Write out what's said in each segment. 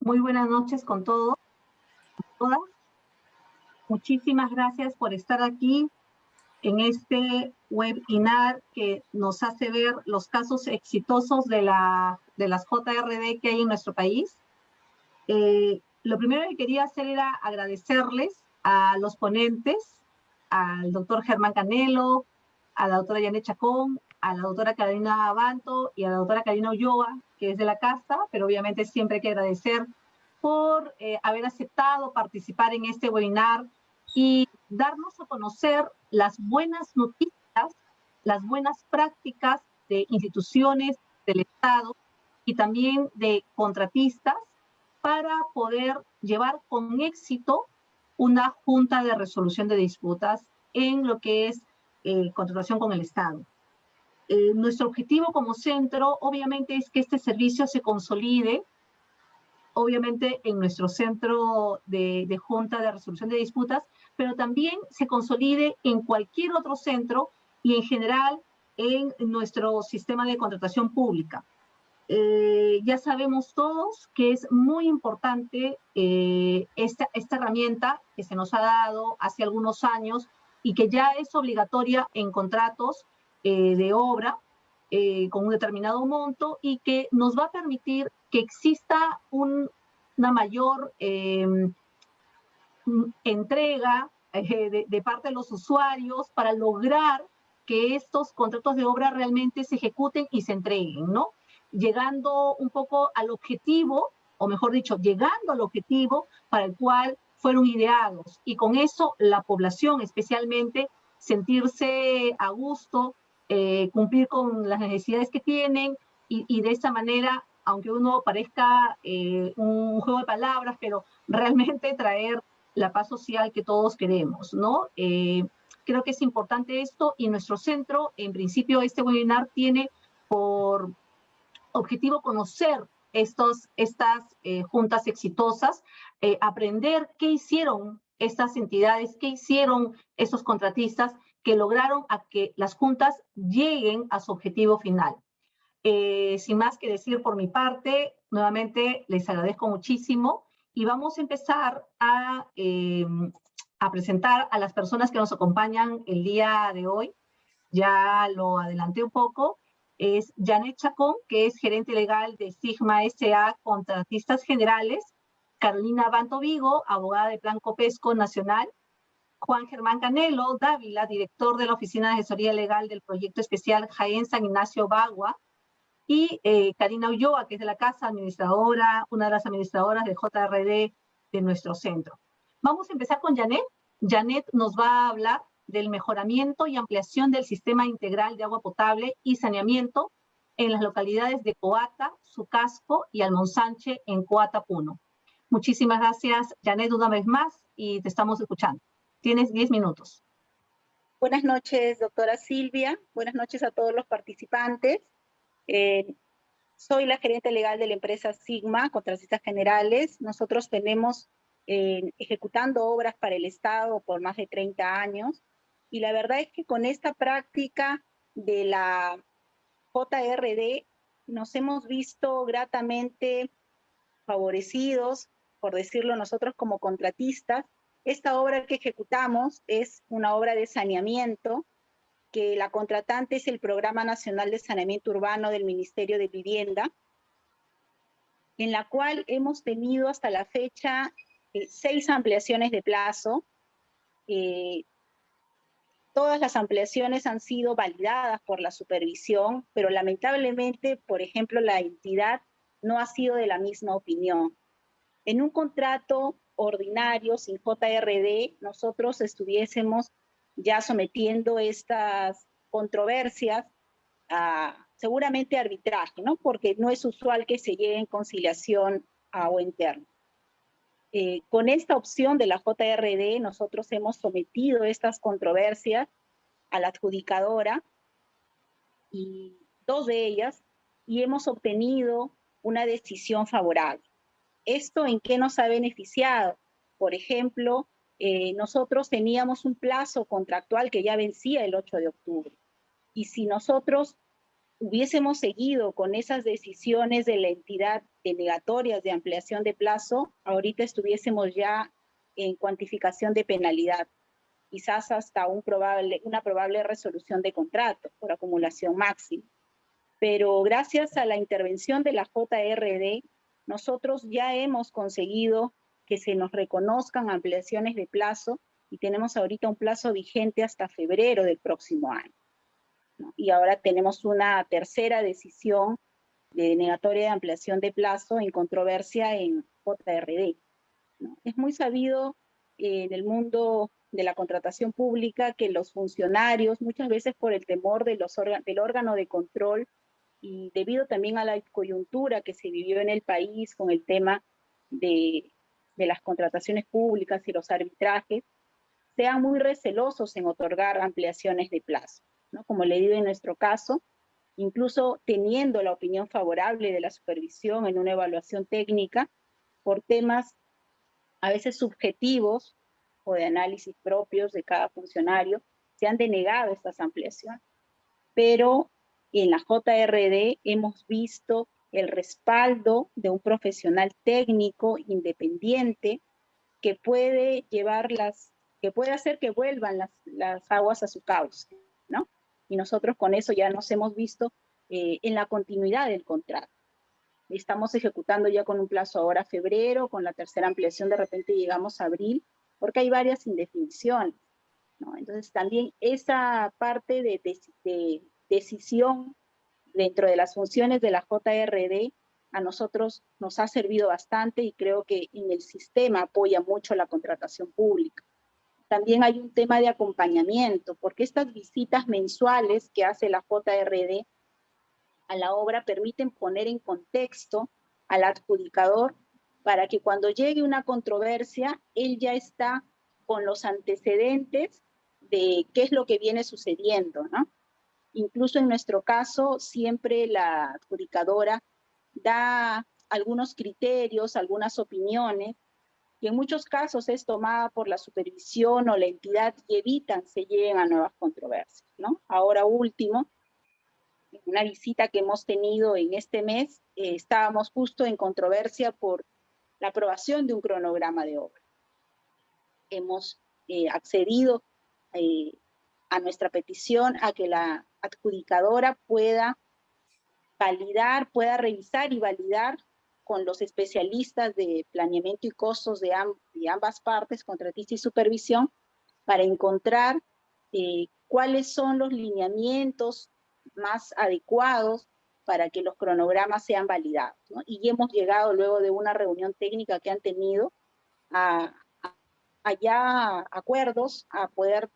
Muy buenas noches con todos, todas. Muchísimas gracias por estar aquí en este webinar que nos hace ver los casos exitosos de las JRD que hay en nuestro país. Lo primero que quería hacer era agradecerles a los ponentes, al doctor Germán Canelo, a la doctora Janet Chacón, a la doctora Carolina Abanto y a la doctora Karina Ulloa, que es de la casa, pero obviamente siempre hay que agradecer por haber aceptado participar en este webinar y darnos a conocer las buenas noticias, las buenas prácticas de instituciones del Estado y también de contratistas para poder llevar con éxito una junta de resolución de disputas en lo que es contratación con el Estado. Nuestro objetivo como centro, obviamente, es que este servicio se consolide, obviamente, en nuestro centro de junta de resolución de disputas, pero también se consolide en cualquier otro centro y en general en nuestro sistema de contratación pública. Ya sabemos todos que es muy importante esta herramienta que se nos ha dado hace algunos años y que ya es obligatoria en contratos de obra con un determinado monto y que nos va a permitir que exista una mayor entrega de parte de los usuarios para lograr que estos contratos de obra realmente se ejecuten y se entreguen, ¿no? Llegando un poco al objetivo, o mejor dicho, llegando al objetivo para el cual fueron ideados. Y con eso la población especialmente sentirse a gusto, cumplir con las necesidades que tienen y de esa manera, aunque uno parezca un juego de palabras, pero realmente traer la paz social que todos queremos, ¿no? Creo que es importante esto y nuestro centro, en principio, este webinar tiene por objetivo conocer estas juntas exitosas, aprender qué hicieron estas entidades, qué hicieron estos contratistas que lograron a que las juntas lleguen a su objetivo final. Sin más que decir por mi parte, nuevamente les agradezco muchísimo y vamos a empezar a presentar a las personas que nos acompañan el día de hoy. Ya lo adelanté un poco. Es Janet Chacón, que es gerente legal de Sigma S.A. Contratistas Generales. Carolina Abanto Vigo, abogada de Plan Copesco Nacional. Juan Germán Canelo Dávila, director de la Oficina de Asesoría Legal del Proyecto Especial Jaén San Ignacio Bagua. Y Karina Ulloa, que es de la casa administradora, una de las administradoras de JRD de nuestro centro. Vamos a empezar con Janet. Janet nos va a hablar del mejoramiento y ampliación del sistema integral de agua potable y saneamiento en las localidades de Coata, Sucasco y Almonsanche en Coata, Puno. Muchísimas gracias, Janet, una vez más, y te estamos escuchando. Tienes 10 minutos. Buenas noches, doctora Silvia. Buenas noches a todos los participantes. Soy la gerente legal de la empresa Sigma, Contratistas Generales. Nosotros tenemos ejecutando obras para el Estado por más de 30 años. Y la verdad es que con esta práctica de la JRD nos hemos visto gratamente favorecidos, por decirlo nosotros como contratistas. Esta obra que ejecutamos es una obra de saneamiento, que la contratante es el Programa Nacional de Saneamiento Urbano del Ministerio de Vivienda, en la cual hemos tenido hasta la fecha 6 ampliaciones de plazo. Todas las ampliaciones han sido validadas por la supervisión, pero lamentablemente, por ejemplo, la entidad no ha sido de la misma opinión. En un contrato ordinario sin JRD, nosotros estuviésemos ya sometiendo estas controversias a seguramente arbitraje, ¿no? Porque no es usual que se llegue en conciliación o interno. Con esta opción de la JRD, nosotros hemos sometido estas controversias a la adjudicadora, y 2 de ellas, y hemos obtenido una decisión favorable. ¿Esto en qué nos ha beneficiado? Por ejemplo, nosotros teníamos un plazo contractual que ya vencía el 8 de octubre. Y si nosotros hubiésemos seguido con esas decisiones de la entidad denegatorias de ampliación de plazo, ahorita estuviésemos ya en cuantificación de penalidad, quizás hasta una probable resolución de contrato por acumulación máxima. Pero gracias a la intervención de la JRD, nosotros ya hemos conseguido que se nos reconozcan ampliaciones de plazo y tenemos ahorita un plazo vigente hasta febrero del próximo año, ¿no? Y ahora tenemos una tercera decisión de denegatoria de ampliación de plazo en controversia en JRD, ¿no? Es muy sabido en el mundo de la contratación pública que los funcionarios, muchas veces por el temor de del órgano de control y debido también a la coyuntura que se vivió en el país con el tema de las contrataciones públicas y los arbitrajes, sean muy recelosos en otorgar ampliaciones de plazo, ¿no? Como le digo en nuestro caso, incluso teniendo la opinión favorable de la supervisión en una evaluación técnica, por temas a veces subjetivos o de análisis propios de cada funcionario, se han denegado estas ampliaciones. Pero en la JRD hemos visto el respaldo de un profesional técnico independiente que puede que puede hacer que vuelvan las aguas a su cauce, ¿no? Y nosotros con eso ya nos hemos visto en la continuidad del contrato. Estamos ejecutando ya con un plazo ahora febrero, con la tercera ampliación de repente llegamos a abril, porque hay varias indefiniciones, ¿no? Entonces también esa parte de decisión dentro de las funciones de la JRD a nosotros nos ha servido bastante y creo que en el sistema apoya mucho la contratación pública. También hay un tema de acompañamiento, porque estas visitas mensuales que hace la JRD a la obra permiten poner en contexto al adjudicador para que cuando llegue una controversia, él ya está con los antecedentes de qué es lo que viene sucediendo, ¿no? Incluso en nuestro caso, siempre la adjudicadora da algunos criterios, algunas opiniones, que en muchos casos es tomada por la supervisión o la entidad y evitan se lleguen a nuevas controversias, ¿no? Ahora último, en una visita que hemos tenido en este mes, estábamos justo en controversia por la aprobación de un cronograma de obra. Hemos accedido a nuestra petición a que la adjudicadora pueda revisar y validar con los especialistas de planeamiento y costos de ambas partes, contratista y supervisión, para encontrar cuáles son los lineamientos más adecuados para que los cronogramas sean validados, ¿no? Y hemos llegado luego de una reunión técnica que han tenido a ya acuerdos, a poder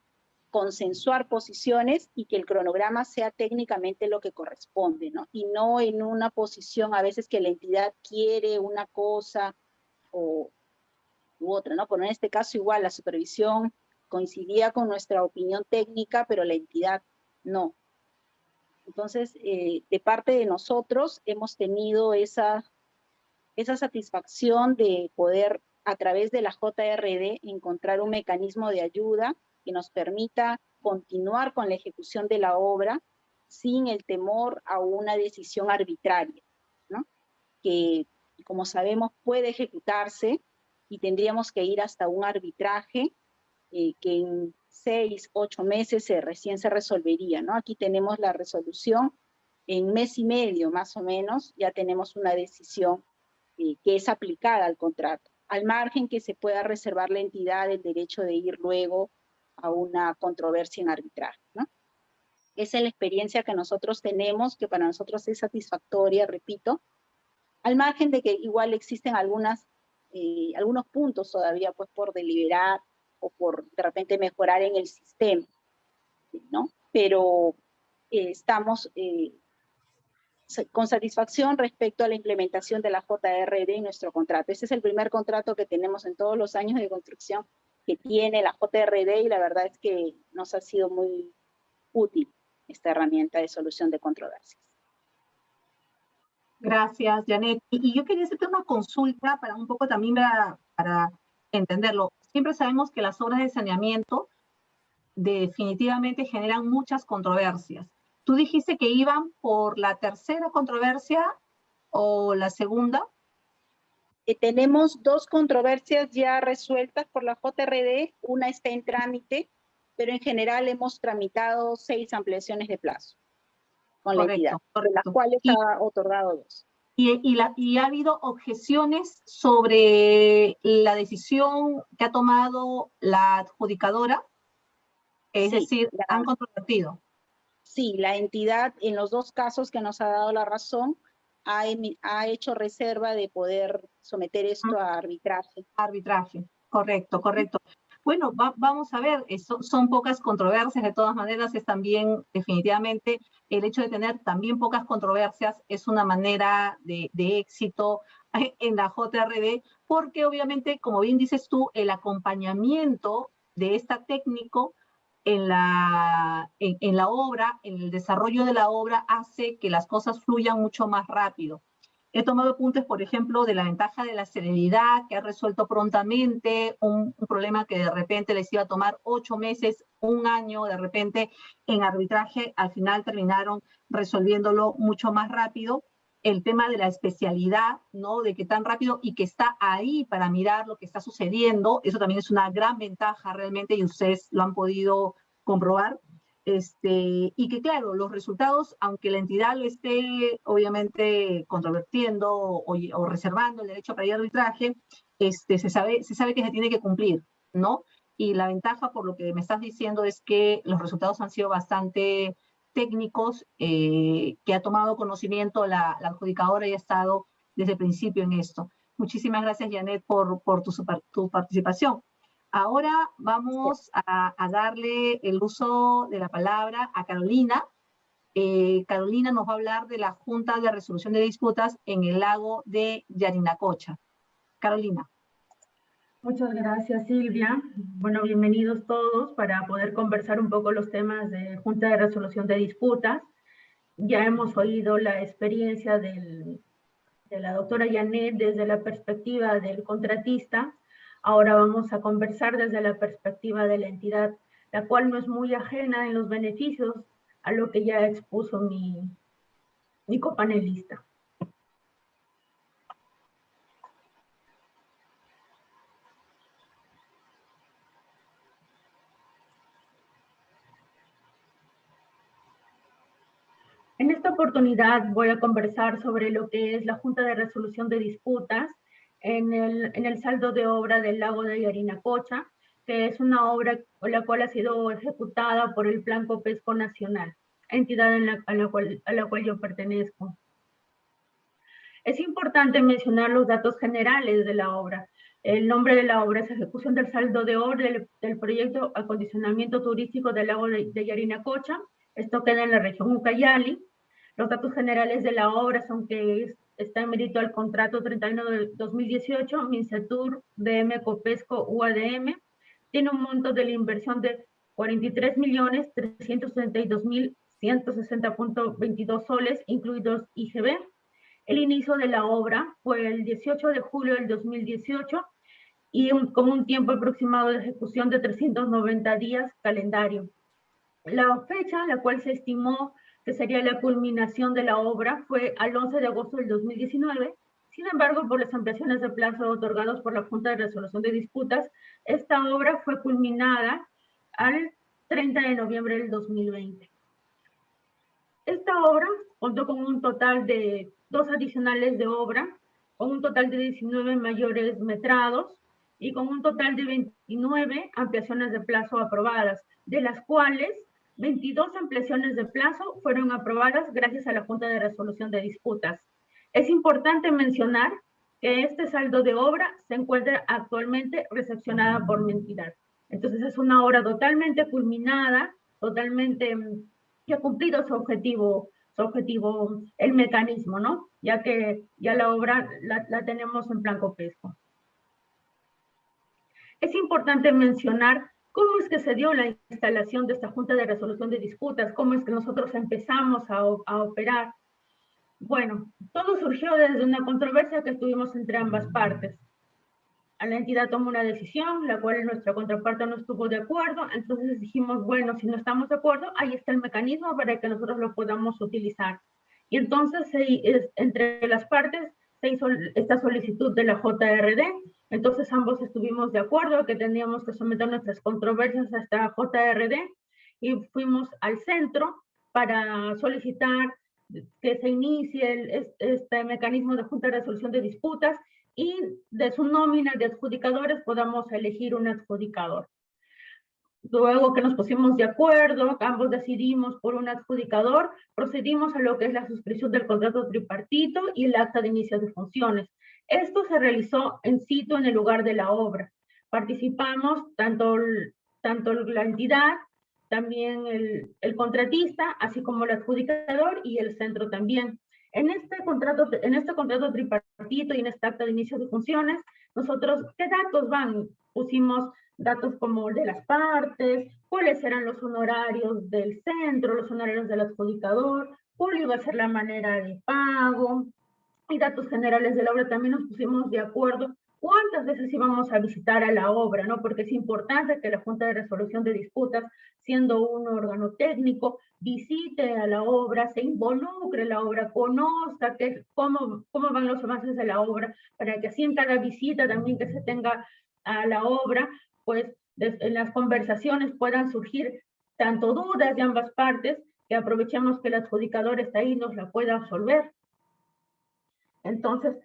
consensuar posiciones y que el cronograma sea técnicamente lo que corresponde, ¿no? Y no en una posición a veces que la entidad quiere una cosa u otra, ¿no? Pero en este caso igual la supervisión coincidía con nuestra opinión técnica, pero la entidad no. Entonces, de parte de nosotros hemos tenido esa satisfacción de poder a través de la JRD encontrar un mecanismo de ayuda que nos permita continuar con la ejecución de la obra sin el temor a una decisión arbitraria, ¿no? Que, como sabemos, puede ejecutarse y tendríamos que ir hasta un arbitraje que en 6, 8 meses recién se resolvería, ¿no? Aquí tenemos la resolución en mes y medio, más o menos, ya tenemos una decisión que es aplicada al contrato, al margen que se pueda reservar la entidad el derecho de ir luego a una controversia en arbitraje, ¿no? Esa es la experiencia que nosotros tenemos, que para nosotros es satisfactoria, repito, al margen de que igual existen algunos puntos todavía pues por deliberar o por de repente mejorar en el sistema, ¿no? Pero estamos con satisfacción respecto a la implementación de la JRD en nuestro contrato. Este es el primer contrato que tenemos en todos los años de construcción que tiene la JRD y la verdad es que nos ha sido muy útil esta herramienta de solución de controversias. Gracias, Janet. Y yo quería hacerte una consulta para un poco también para entenderlo. Siempre sabemos que las obras de saneamiento definitivamente generan muchas controversias. Tú dijiste que iban por la tercera controversia o la segunda. Tenemos 2 controversias ya resueltas por la JRD, una está en trámite, pero en general hemos tramitado 6 ampliaciones de plazo con la entidad, de las cuales ha otorgado 2. ¿Y ha habido objeciones sobre la decisión que ha tomado la adjudicadora? Es decir, ¿han controvertido? Sí, la entidad en los 2 casos que nos ha dado la razón ha hecho reserva de poder someter esto a arbitraje. Arbitraje, correcto, correcto. Bueno, vamos a ver, son pocas controversias, de todas maneras es también definitivamente el hecho de tener también pocas controversias es una manera de éxito en la JRD, porque obviamente, como bien dices tú, el acompañamiento de esta técnico en la obra, en el desarrollo de la obra, hace que las cosas fluyan mucho más rápido. He tomado apuntes, por ejemplo, de la ventaja de la celeridad, que ha resuelto prontamente un problema que de repente les iba a tomar 8 meses, 1 año, de repente en arbitraje, al final terminaron resolviéndolo mucho más rápido. El tema de la especialidad, ¿no? De que tan rápido y que está ahí para mirar lo que está sucediendo, eso también es una gran ventaja realmente y ustedes lo han podido comprobar. Y que claro, los resultados, aunque la entidad lo esté obviamente controvertiendo o reservando el derecho para ir a arbitraje, se sabe que se tiene que cumplir, ¿no? Y la ventaja, por lo que me estás diciendo, es que los resultados han sido bastante técnicos, que ha tomado conocimiento la adjudicadora y ha estado desde el principio en esto. Muchísimas gracias, Janet, por tu participación. Ahora vamos a darle el uso de la palabra a Carolina. Carolina nos va a hablar de la Junta de Resolución de Disputas en el lago de Yarinacocha. Carolina. Muchas gracias, Silvia. Bueno, bienvenidos todos para poder conversar un poco los temas de Junta de Resolución de Disputas. Ya hemos oído la experiencia de la doctora Janet desde la perspectiva del contratista. Ahora vamos a conversar desde la perspectiva de la entidad, la cual no es muy ajena en los beneficios a lo que ya expuso mi copanelista. En esta oportunidad voy a conversar sobre lo que es la Junta de Resolución de Disputas en el saldo de obra del lago de Yarinacocha, que es una obra la cual ha sido ejecutada por el Plan Copesco Nacional, entidad a la cual yo pertenezco. Es importante mencionar los datos generales de la obra. El nombre de la obra es Ejecución del saldo de obra del proyecto Acondicionamiento Turístico del lago de Yarinacocha. Esto queda en la región Ucayali. Los datos generales de la obra son que está en mérito al contrato 31 de 2018, Mincetur, DM, Copesco, UADM. Tiene un monto de la inversión de 43.332.160.22 soles, incluidos IGB. El inicio de la obra fue el 18 de julio del 2018 y con un tiempo aproximado de ejecución de 390 días calendario. La fecha a la cual se estimó que sería la culminación de la obra fue al 11 de agosto del 2019. Sin embargo, por las ampliaciones de plazo otorgados por la Junta de Resolución de Disputas, esta obra fue culminada al 30 de noviembre del 2020. Esta obra contó con un total de 2 adicionales de obra, con un total de 19 mayores metrados y con un total de 29 ampliaciones de plazo aprobadas, de las cuales 22 ampliaciones de plazo fueron aprobadas gracias a la Junta de Resolución de Disputas. Es importante mencionar que este saldo de obra se encuentra actualmente recepcionada por mi entidad. Entonces es una obra totalmente culminada, totalmente que ha cumplido su objetivo, el mecanismo, ¿no? Ya que ya la obra la tenemos en plan Copesco. Es importante mencionar cómo es que se dio la instalación de esta Junta de Resolución de Disputas, cómo es que nosotros empezamos a operar. Bueno, todo surgió desde una controversia que tuvimos entre ambas partes. la entidad tomó una decisión, la cual nuestra contraparte no estuvo de acuerdo, entonces dijimos, bueno, si no estamos de acuerdo, ahí está el mecanismo para que nosotros lo podamos utilizar. Y entonces, entre las partes, se hizo esta solicitud de la JRD, entonces ambos estuvimos de acuerdo que teníamos que someter nuestras controversias a esta JRD, y fuimos al centro para solicitar que se inicie este mecanismo de junta de resolución de disputas, y de su nómina de adjudicadores podamos elegir un adjudicador. Luego que nos pusimos de acuerdo, ambos decidimos por un adjudicador, procedimos a lo que es la suscripción del contrato tripartito y el acta de inicio de funciones. Esto se realizó en situ en el lugar de la obra. Participamos tanto la entidad, también el contratista, así como el adjudicador y el centro también. En este contrato tripartito y en esta acta de inicio de funciones, nosotros, ¿qué datos van? Pusimos datos como de las partes, cuáles eran los honorarios del centro, los honorarios del adjudicador, cuál iba a ser la manera de pago, y datos generales de la obra. También nos pusimos de acuerdo cuántas veces íbamos a visitar a la obra, ¿no? Porque es importante que la Junta de Resolución de Disputas, siendo un órgano técnico, visite a la obra, se involucre en la obra, conozca cómo van los avances de la obra, para que así en cada visita también que se tenga a la obra, pues en las conversaciones puedan surgir tanto dudas de ambas partes, que aprovechemos que el adjudicador está ahí y nos la pueda absolver. Entonces,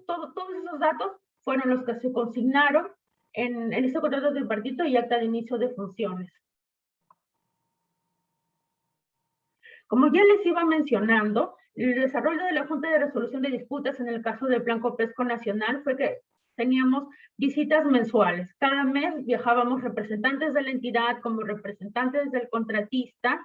todos esos datos fueron los que se consignaron en este contrato tripartito y acta de inicio de funciones. Como ya les iba mencionando, el desarrollo de la Junta de Resolución de Disputas en el caso del Plan Copesco Nacional fue que teníamos visitas mensuales. Cada mes viajábamos representantes de la entidad como representantes del contratista,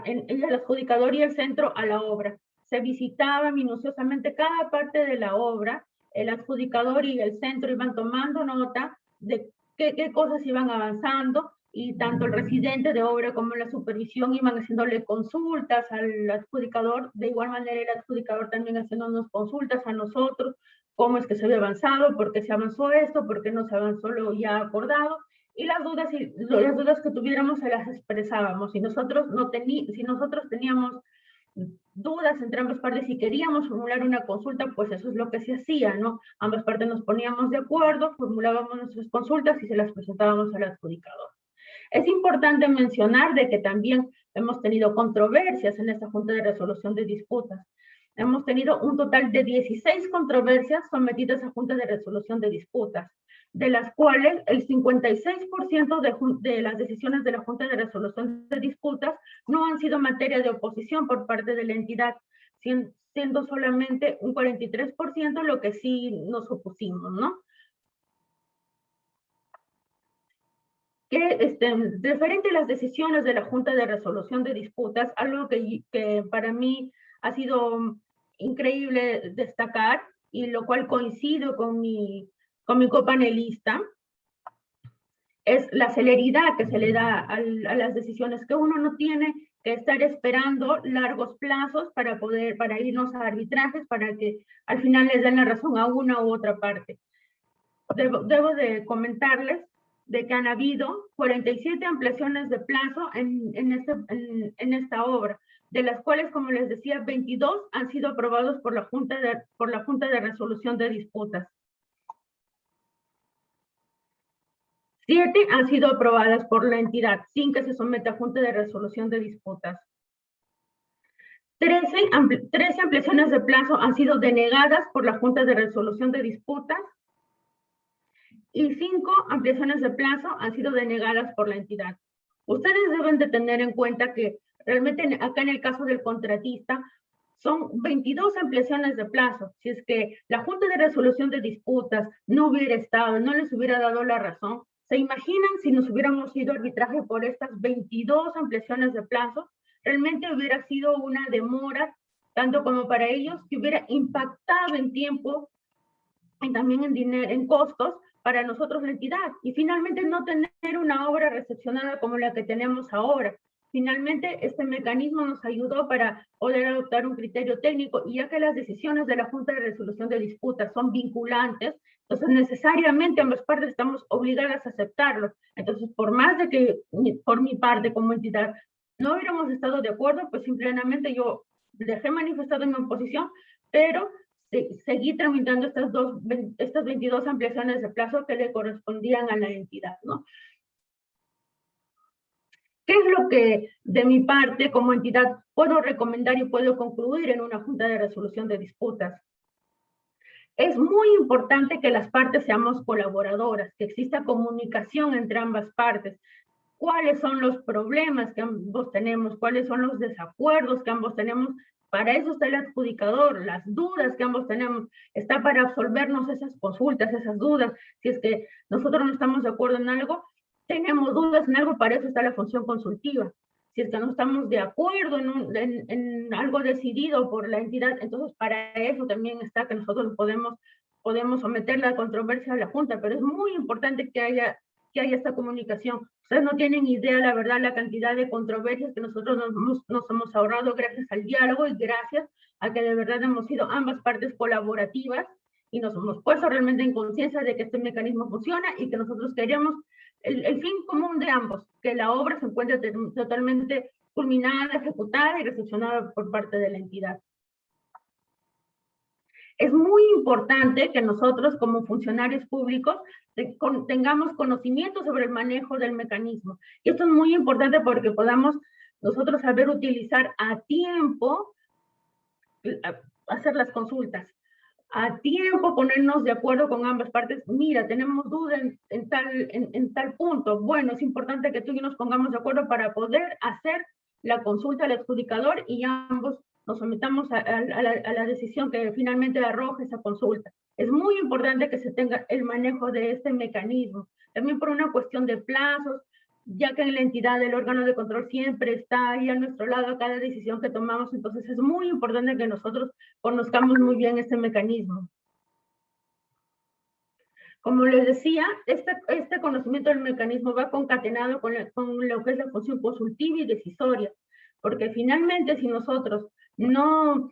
el adjudicador y el centro a la obra. Se visitaba minuciosamente cada parte de la obra, el adjudicador y el centro iban tomando nota de qué cosas iban avanzando, y tanto el residente de obra como la supervisión iban haciéndole consultas al adjudicador, de igual manera el adjudicador también haciéndonos consultas a nosotros, cómo es que se había avanzado, por qué se avanzó esto, por qué no se avanzó lo ya acordado, y las dudas que tuviéramos se las expresábamos. Si nosotros teníamos dudas entre ambas partes y queríamos formular una consulta, pues eso es lo que se hacía, ¿no? Ambas partes nos poníamos de acuerdo, formulábamos nuestras consultas y se las presentábamos al adjudicador. Es importante mencionar de que también hemos tenido controversias en esta Junta de Resolución de Disputas. Hemos tenido un total de 16 controversias sometidas a Junta de Resolución de Disputas, de las cuales el 56% de las decisiones de la Junta de Resolución de Disputas no han sido materia de oposición por parte de la entidad, siendo solamente un 43% lo que sí nos opusimos, ¿no? Referente a las decisiones de la Junta de Resolución de Disputas, algo que para mí ha sido increíble destacar, y lo cual coincido con mi copanelista, es la celeridad que se le da a las decisiones, que uno no tiene que estar esperando largos plazos para irnos a arbitrajes, para que al final les den la razón a una u otra parte. Debo de comentarles de que han habido 47 ampliaciones de plazo en esta obra, de las cuales, como les decía, 22 han sido aprobados por la Junta de Resolución de Disputas. 7 han sido aprobadas por la entidad, sin que se someta a Junta de Resolución de Disputas. 13 ampliaciones de plazo han sido denegadas por la Junta de Resolución de Disputas, y 5 ampliaciones de plazo han sido denegadas por la entidad. Ustedes deben de tener en cuenta que realmente acá en el caso del contratista son 22 ampliaciones de plazo. Si es que la Junta de Resolución de Disputas no hubiera estado, no les hubiera dado la razón, ¿se imaginan si nos hubiéramos ido a arbitraje por estas 22 ampliaciones de plazo? Realmente hubiera sido una demora, tanto como para ellos, que hubiera impactado en tiempo y también en dinero, en costos, para nosotros la entidad, y finalmente no tener una obra recepcionada como la que tenemos ahora. Finalmente, este mecanismo nos ayudó para poder adoptar un criterio técnico, y ya que las decisiones de la Junta de Resolución de Disputas son vinculantes, Entonces, necesariamente ambas partes estamos obligadas a aceptarlo. Entonces, por más de que por mi parte como entidad no hubiéramos estado de acuerdo, pues simplemente yo dejé manifestado mi oposición, pero seguí tramitando estas 22 ampliaciones de plazo que le correspondían a la entidad, ¿no? ¿Qué es lo que de mi parte como entidad puedo recomendar y puedo concluir en una junta de resolución de disputas? Es muy importante que las partes seamos colaboradoras, que exista comunicación entre ambas partes. ¿Cuáles son los problemas que ambos tenemos? ¿Cuáles son los desacuerdos que ambos tenemos? Para eso está el adjudicador, las dudas que ambos tenemos, está para absolvernos esas consultas, esas dudas. Si es que nosotros no estamos de acuerdo en algo, tenemos dudas en algo, para eso está la función consultiva. Si es que no estamos de acuerdo en algo decidido por la entidad, entonces para eso también está que nosotros podemos someter la controversia a la Junta, pero es muy importante que haya esta comunicación. Ustedes no tienen idea, la verdad, la cantidad de controversias que nosotros nos hemos ahorrado gracias al diálogo y gracias a que de verdad hemos sido ambas partes colaborativas y nos hemos puesto realmente en conciencia de que este mecanismo funciona y que nosotros queremos el fin común de ambos, que la obra se encuentre totalmente culminada, ejecutada y recepcionada por parte de la entidad. Es muy importante que nosotros como funcionarios públicos tengamos conocimiento sobre el manejo del mecanismo. Y esto es muy importante porque podamos nosotros saber utilizar a tiempo, hacer las consultas, a tiempo ponernos de acuerdo con ambas partes. Mira, tenemos duda en tal punto. Bueno, es importante que tú y yo nos pongamos de acuerdo para poder hacer la consulta al adjudicador y ambos nos sometamos a la decisión que finalmente arroje esa consulta. Es muy importante que se tenga el manejo de este mecanismo, también por una cuestión de plazos, ya que la entidad del órgano de control siempre está ahí a nuestro lado a cada decisión que tomamos, entonces es muy importante que nosotros conozcamos muy bien este mecanismo. Como les decía, este conocimiento del mecanismo va concatenado con lo que es la función consultiva y decisoria, porque finalmente si nosotros no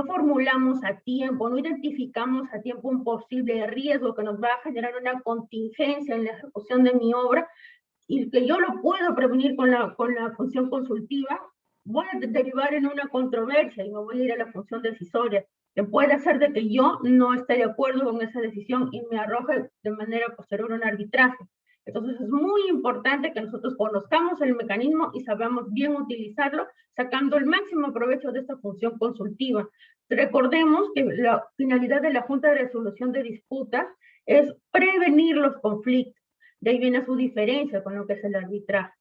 formulamos a tiempo, no identificamos a tiempo un posible riesgo que nos va a generar una contingencia en la ejecución de mi obra, y que yo lo puedo prevenir con la función consultiva, voy a derivar en una controversia y me voy a ir a la función decisoria, que puede hacer de que yo no esté de acuerdo con esa decisión y me arroje de manera posterior un arbitraje. Entonces es muy importante que nosotros conozcamos el mecanismo y sabamos bien utilizarlo, sacando el máximo provecho de esta función consultiva. Recordemos que la finalidad de la Junta de Resolución de Disputas es prevenir los conflictos. De ahí viene su diferencia con lo que es el arbitraje.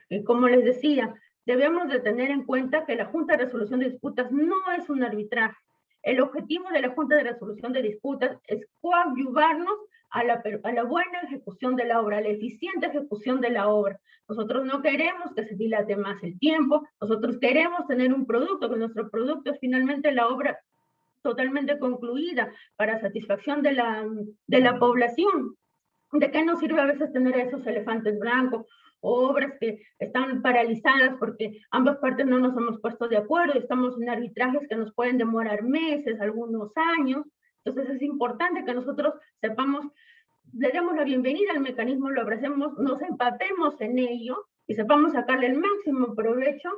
Y como les decía, debemos de tener en cuenta que la Junta de Resolución de Disputas no es un arbitraje. El objetivo de la Junta de Resolución de Disputas es coadyuvarnos a la buena ejecución de la obra, a la eficiente ejecución de la obra. Nosotros no queremos que se dilate más el tiempo, nosotros queremos tener un producto, que nuestro producto es finalmente la obra totalmente concluida para satisfacción de la población. ¿De qué nos sirve a veces tener esos elefantes blancos o obras que están paralizadas porque ambas partes no nos hemos puesto de acuerdo y estamos en arbitrajes que nos pueden demorar meses, algunos años? Entonces es importante que nosotros sepamos, le demos la bienvenida al mecanismo, lo abracemos, nos empapemos en ello y sepamos sacarle el máximo provecho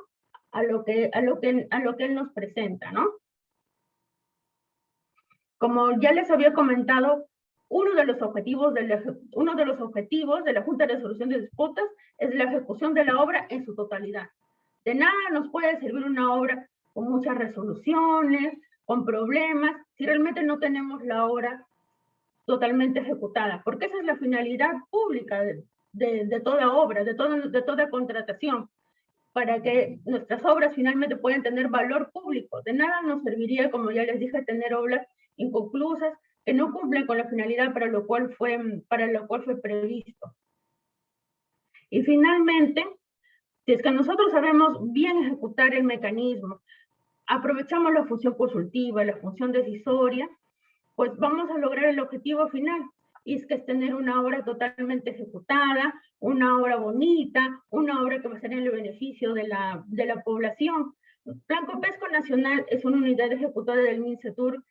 a lo que él nos presenta, ¿no? Como ya les había comentado, uno de los objetivos de la Junta de Resolución de Disputas es la ejecución de la obra en su totalidad. De nada nos puede servir una obra con muchas resoluciones, con problemas, si realmente no tenemos la obra totalmente ejecutada, porque esa es la finalidad pública de toda obra, de toda contratación, para que nuestras obras finalmente puedan tener valor público. De nada nos serviría, como ya les dije, tener obras inconclusas que no cumplen con la finalidad para lo cual fue previsto. Y finalmente, si es que nosotros sabemos bien ejecutar el mecanismo, aprovechamos la función consultiva, la función decisoria, pues vamos a lograr el objetivo final, y es que es tener una obra totalmente ejecutada, una obra bonita, una obra que va a ser en el beneficio de la población. Blanco Pesco Nacional es una unidad ejecutora del MINCETUR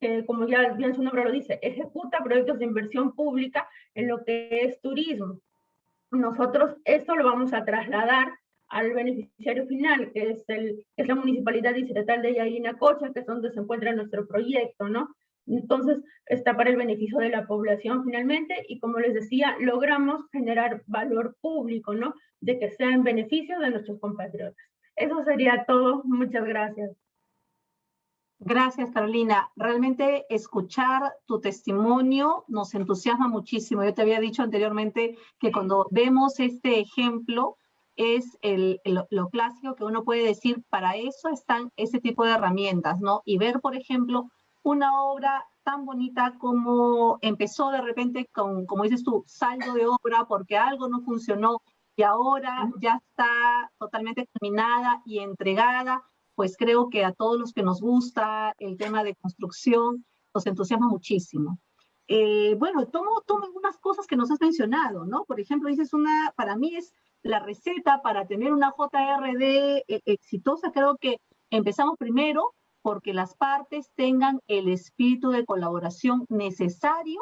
que, como ya bien su nombre lo dice, ejecuta proyectos de inversión pública en lo que es turismo. Nosotros esto lo vamos a trasladar al beneficiario final, que es la Municipalidad Distrital de Yayinacocha, que es donde se encuentra nuestro proyecto, ¿no? Entonces, está para el beneficio de la población finalmente, y como les decía, logramos generar valor público, ¿no? De que sea en beneficio de nuestros compatriotas. Eso sería todo. Muchas gracias. Gracias, Carolina. Realmente escuchar tu testimonio nos entusiasma muchísimo. Yo te había dicho anteriormente que cuando vemos este ejemplo es lo clásico que uno puede decir, para eso están ese tipo de herramientas, ¿no? Y ver, por ejemplo, una obra tan bonita como empezó de repente con, como dices tú, saldo de obra porque algo no funcionó y ahora ya está totalmente terminada y entregada, pues creo que a todos los que nos gusta el tema de construcción nos entusiasma muchísimo. Bueno, tomo algunas cosas que nos has mencionado, ¿no? Por ejemplo, dices para mí es la receta para tener una JRD exitosa. Creo que empezamos primero porque las partes tengan el espíritu de colaboración necesario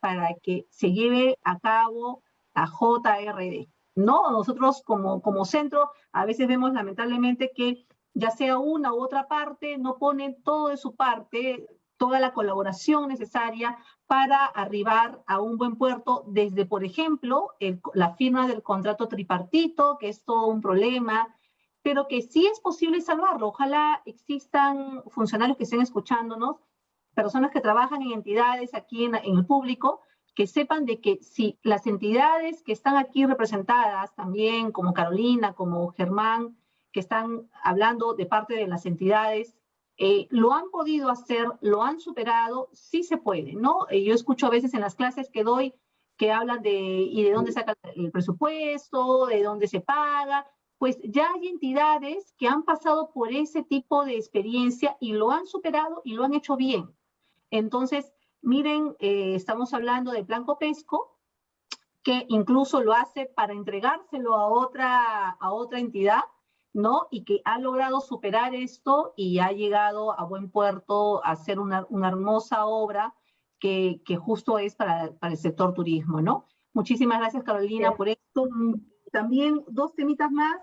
para que se lleve a cabo la JRD. ¿No? Nosotros como centro a veces vemos lamentablemente que ya sea una u otra parte no ponen todo de su parte, toda la colaboración necesaria para arribar a un buen puerto desde, por ejemplo, la firma del contrato tripartito, que es todo un problema, pero que sí es posible salvarlo. Ojalá existan funcionarios que estén escuchándonos, personas que trabajan en entidades aquí en el público, que sepan de que si las entidades que están aquí representadas también, como Carolina, como Germán, que están hablando de parte de las entidades, lo han podido hacer, lo han superado, sí se puede, ¿no? Yo escucho a veces en las clases que doy que hablan y de dónde saca el presupuesto, de dónde se paga, pues ya hay entidades que han pasado por ese tipo de experiencia y lo han superado y lo han hecho bien. Entonces, miren, estamos hablando de Plan Copesco, que incluso lo hace para entregárselo a otra entidad, ¿no? Y que ha logrado superar esto y ha llegado a buen puerto a hacer una hermosa obra que justo es para el sector turismo, ¿no? Muchísimas gracias, Carolina, por esto. También dos temitas más.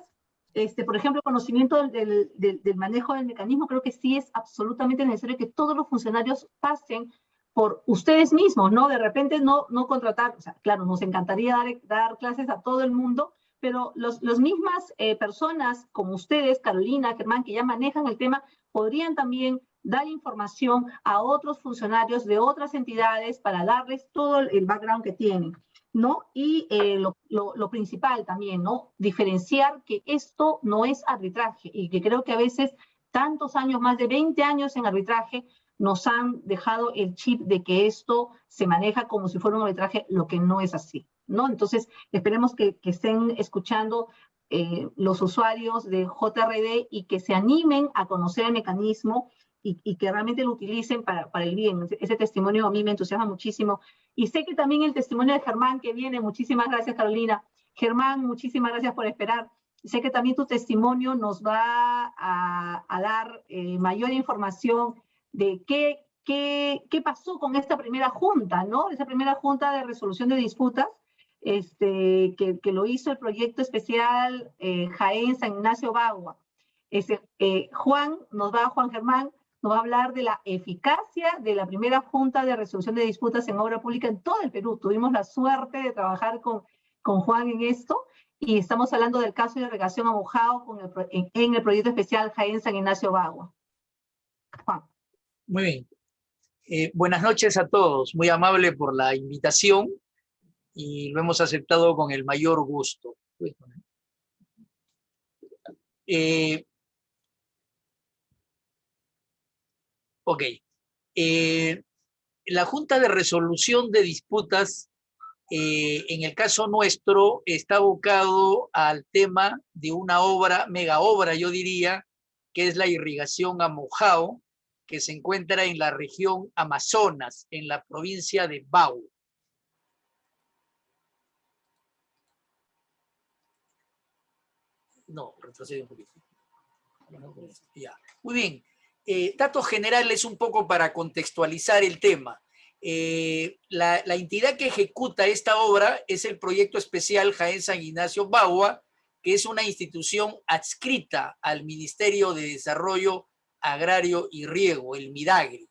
Por ejemplo, conocimiento del manejo del mecanismo, creo que sí es absolutamente necesario que todos los funcionarios pasen por ustedes mismos, ¿no? De repente no contratar, o sea, claro, nos encantaría dar clases a todo el mundo, pero las mismas personas como ustedes, Carolina, Germán, que ya manejan el tema, podrían también dar información a otros funcionarios de otras entidades para darles todo el background que tienen, ¿no? Y lo principal también, ¿no? Diferenciar que esto no es arbitraje y que creo que a veces tantos años, más de 20 años en arbitraje, nos han dejado el chip de que esto se maneja como si fuera un arbitraje, lo que no es así, ¿no? Entonces, esperemos que estén escuchando los usuarios de JRD y que se animen a conocer el mecanismo y que realmente lo utilicen para el bien. Ese testimonio a mí me entusiasma muchísimo. Y sé que también el testimonio de Germán que viene, muchísimas gracias, Carolina. Germán, muchísimas gracias por esperar. Sé que también tu testimonio nos va a dar mayor información de qué pasó con esta primera junta, ¿no? Esa primera junta de resolución de disputas, que lo hizo el proyecto especial Jaén San Ignacio Bagua. Juan Germán, nos va a hablar de la eficacia de la primera junta de resolución de disputas en obra pública en todo el Perú. Tuvimos la suerte de trabajar con Juan en esto y estamos hablando del caso de irrigación a mojado en el proyecto especial Jaén San Ignacio Bagua. Juan. Muy bien. Buenas noches a todos. Muy amable por la invitación y lo hemos aceptado con el mayor gusto. Ok. La Junta de Resolución de Disputas, en el caso nuestro, está abocado al tema de una obra, mega obra, yo diría, que es la irrigación a mojado, que se encuentra en la región Amazonas, en la provincia de Bau. No, retrocede un poquito. Ya. Muy bien. Datos generales un poco para contextualizar el tema. La entidad que ejecuta esta obra es el Proyecto Especial Jaén San Ignacio Bagua, que es una institución adscrita al Ministerio de Desarrollo Agrario y Riego, el MIDAGRI.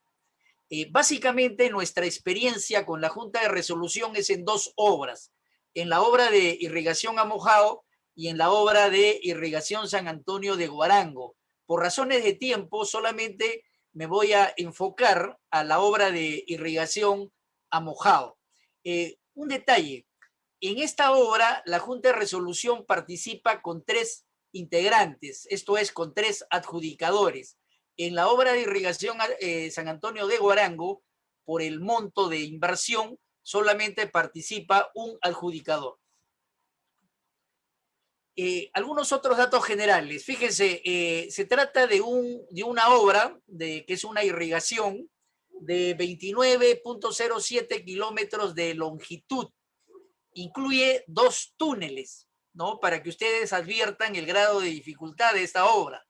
Básicamente nuestra experiencia con la Junta de Resolución es en dos obras, en la obra de irrigación Amojao y en la obra de irrigación San Antonio de Guarango. Por razones de tiempo solamente me voy a enfocar a la obra de irrigación Amojao. Un detalle, en esta obra la Junta de Resolución participa con 3 integrantes, esto es con 3 adjudicadores. En la obra de irrigación San Antonio de Guarango, por el monto de inversión, solamente participa un adjudicador. Algunos otros datos generales. Fíjense, se trata de una obra que es una irrigación de 29.07 kilómetros de longitud. Incluye 2 túneles, ¿no? Para que ustedes adviertan el grado de dificultad de esta obra.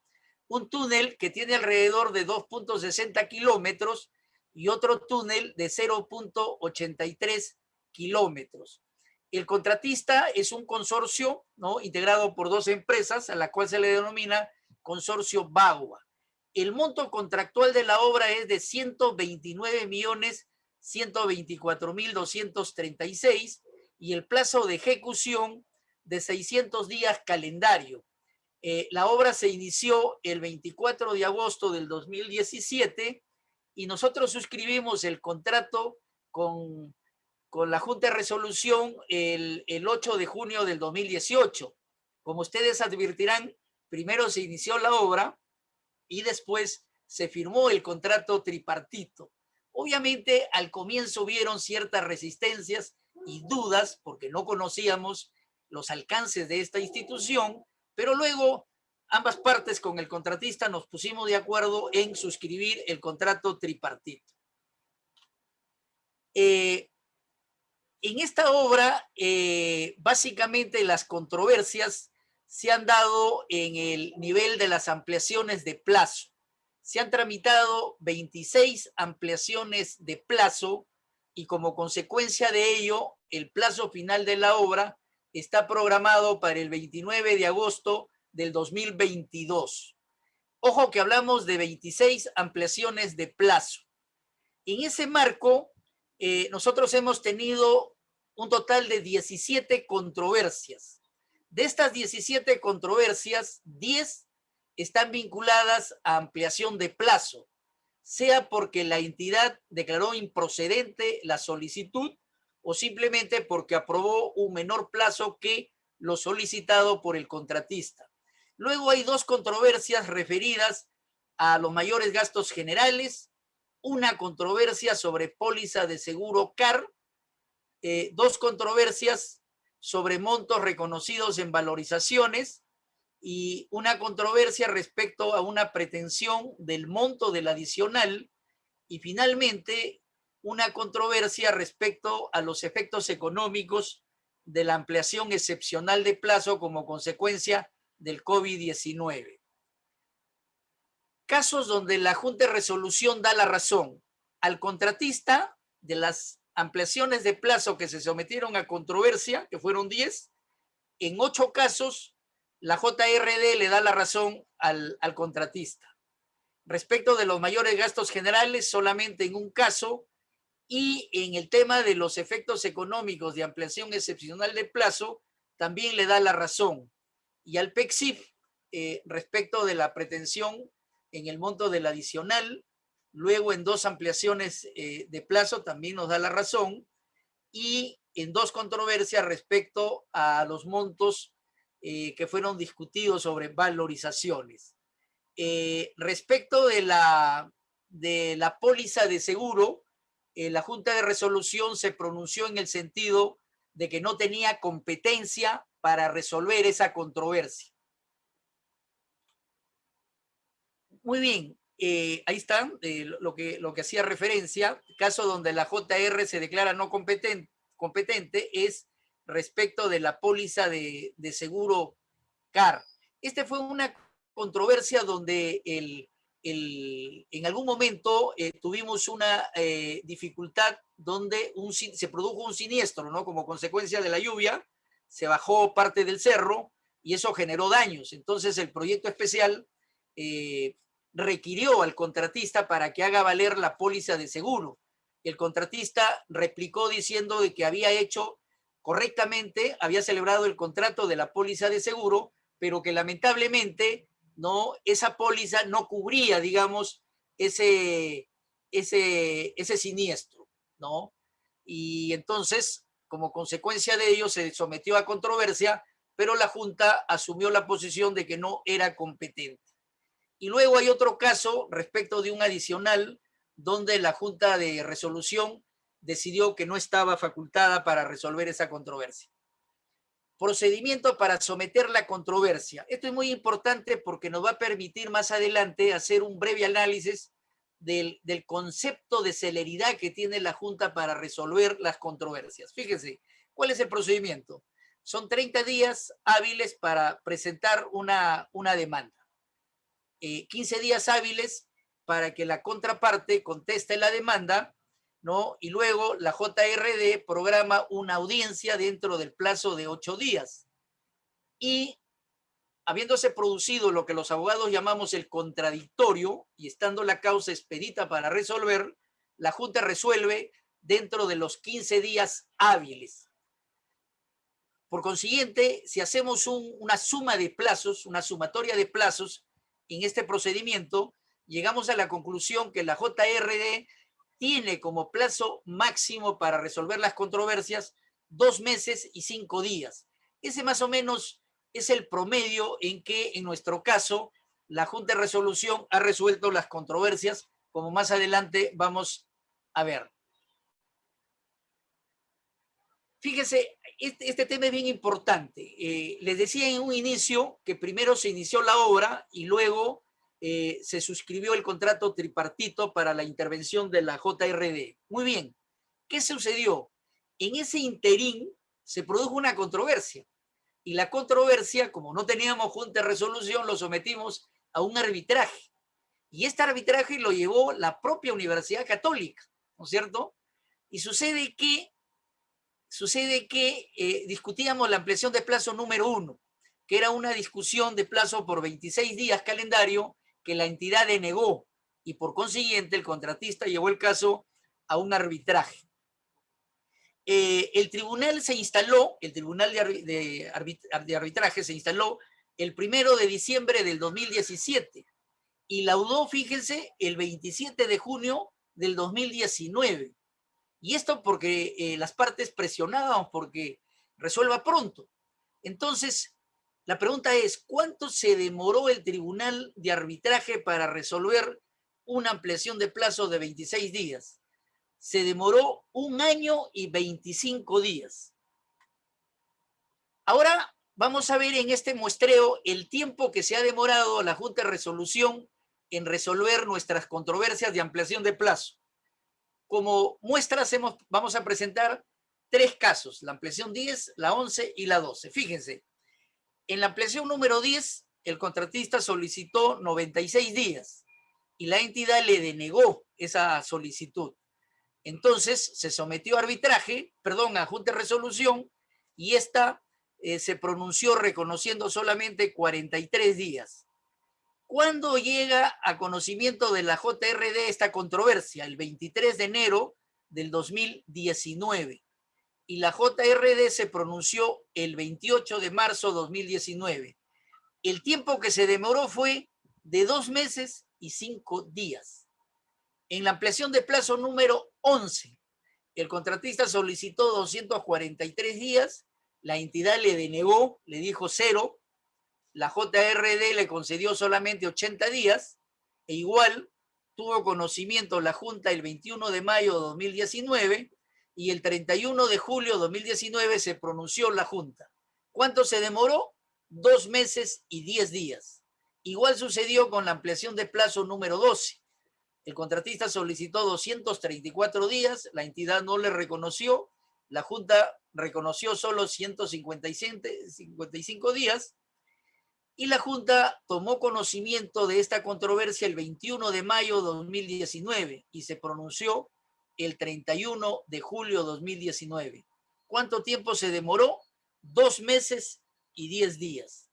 Un túnel que tiene alrededor de 2.60 kilómetros y otro túnel de 0.83 kilómetros. El contratista es un consorcio, ¿no?, integrado por 2 empresas, a la cual se le denomina Consorcio Bagua. El monto contractual de la obra es de 129.124.236 y el plazo de ejecución de 600 días calendario. La obra se inició el 24 de agosto del 2017 y nosotros suscribimos el contrato con la Junta de Resolución el 8 de junio del 2018. Como ustedes advertirán, primero se inició la obra y después se firmó el contrato tripartito. Obviamente, al comienzo hubieron ciertas resistencias y dudas porque no conocíamos los alcances de esta institución, pero luego ambas partes con el contratista nos pusimos de acuerdo en suscribir el contrato tripartito. En esta obra, básicamente las controversias se han dado en el nivel de las ampliaciones de plazo. Se han tramitado 26 ampliaciones de plazo y como consecuencia de ello, el plazo final de la obra está programado para el 29 de agosto del 2022. Ojo que hablamos de 26 ampliaciones de plazo. En ese marco, nosotros hemos tenido un total de 17 controversias. De estas 17 controversias, 10 están vinculadas a ampliación de plazo, sea porque la entidad declaró improcedente la solicitud o simplemente porque aprobó un menor plazo que lo solicitado por el contratista. Luego hay 2 controversias referidas a los mayores gastos generales, una controversia sobre póliza de seguro CAR, 2 controversias sobre montos reconocidos en valorizaciones y una controversia respecto a una pretensión del monto del adicional y finalmente una controversia respecto a los efectos económicos de la ampliación excepcional de plazo como consecuencia del COVID-19. Casos donde la Junta de Resolución da la razón al contratista de las ampliaciones de plazo que se sometieron a controversia, que fueron 10, en 8 casos la JRD le da la razón al contratista. Respecto de los mayores gastos generales, solamente en un caso, y en el tema de los efectos económicos de ampliación excepcional de plazo, también le da la razón. Y al PECSIF, respecto de la pretensión en el monto del adicional, luego en 2 ampliaciones de plazo también nos da la razón, y en 2 controversias respecto a los montos que fueron discutidos sobre valorizaciones. Respecto de la póliza de seguro, la Junta de Resolución se pronunció en el sentido de que no tenía competencia para resolver esa controversia. Muy bien, ahí está lo que hacía referencia. Caso donde la JR se declara no competente es respecto de la póliza de seguro CAR. Fue una controversia donde en algún momento tuvimos una dificultad donde se produjo un siniestro, ¿no? Como consecuencia de la lluvia, se bajó parte del cerro y eso generó daños. Entonces el proyecto especial requirió al contratista para que haga valer la póliza de seguro. El contratista replicó diciendo de que había hecho correctamente, había celebrado el contrato de la póliza de seguro, pero que lamentablemente no, esa póliza no cubría, digamos, ese siniestro, ¿no? Y entonces, como consecuencia de ello, se sometió a controversia, pero la Junta asumió la posición de que no era competente. Y luego hay otro caso respecto de un adicional donde la Junta de Resolución decidió que no estaba facultada para resolver esa controversia. Procedimiento para someter la controversia. Esto es muy importante porque nos va a permitir más adelante hacer un breve análisis del concepto de celeridad que tiene la Junta para resolver las controversias. Fíjense, ¿cuál es el procedimiento? Son 30 días hábiles para presentar una demanda. 15 días hábiles para que la contraparte conteste la demanda, ¿no? Y luego la JRD programa una audiencia dentro del plazo de 8 días. Y habiéndose producido lo que los abogados llamamos el contradictorio y estando la causa expedita para resolver, la Junta resuelve dentro de los 15 días hábiles. Por consiguiente, si hacemos una suma de plazos, una sumatoria de plazos en este procedimiento, llegamos a la conclusión que la JRD tiene como plazo máximo para resolver las controversias 2 meses y 5 días. Ese más o menos es el promedio en que, en nuestro caso, la Junta de Resolución ha resuelto las controversias, como más adelante vamos a ver. Fíjense, este tema es bien importante. Les decía en un inicio que primero se inició la obra y luego se suscribió el contrato tripartito para la intervención de la JRD. Muy bien, ¿qué sucedió? En ese interín se produjo una controversia y la controversia, como no teníamos Junta de Resolución, lo sometimos a un arbitraje y este arbitraje lo llevó la propia Universidad Católica, ¿no es cierto? Y sucede que discutíamos la ampliación de plazo número 1, que era una discusión de plazo por 26 días calendario que la entidad denegó y por consiguiente el contratista llevó el caso a un arbitraje. El tribunal se instaló, el tribunal de arbitraje se instaló el 1 de diciembre del 2017 y laudó, fíjense, el 27 de junio del 2019. Y esto porque las partes presionaban porque resuelva pronto. Entonces, la pregunta es, ¿cuánto se demoró el Tribunal de Arbitraje para resolver una ampliación de plazo de 26 días? Se demoró 1 año y 25 días. Ahora vamos a ver en este muestreo el tiempo que se ha demorado la Junta de Resolución en resolver nuestras controversias de ampliación de plazo. Como muestras vamos a presentar 3 casos, la ampliación 10, la 11 y la 12. Fíjense, en la ampliación número 10, el contratista solicitó 96 días y la entidad le denegó esa solicitud. Entonces se sometió a arbitraje, a Junta de Resolución y esta se pronunció reconociendo solamente 43 días. ¿Cuándo llega a conocimiento de la JRD esta controversia? El 23 de enero del 2019. Y la JRD se pronunció el 28 de marzo de 2019. El tiempo que se demoró fue de 2 meses y 5 días. En la ampliación de plazo número 11, el contratista solicitó 243 días, la entidad le denegó, le dijo 0, la JRD le concedió solamente 80 días e igual tuvo conocimiento la Junta el 21 de mayo de 2019 y el 31 de julio de 2019 se pronunció la Junta. ¿Cuánto se demoró? 2 meses y 10 días. Igual sucedió con la ampliación de plazo número 12. El contratista solicitó 234 días, la entidad no le reconoció, la Junta reconoció solo 155 días. Y la Junta tomó conocimiento de esta controversia el 21 de mayo de 2019 y se pronunció el 31 de julio de 2019. ¿Cuánto tiempo se demoró? 2 meses y 10 días.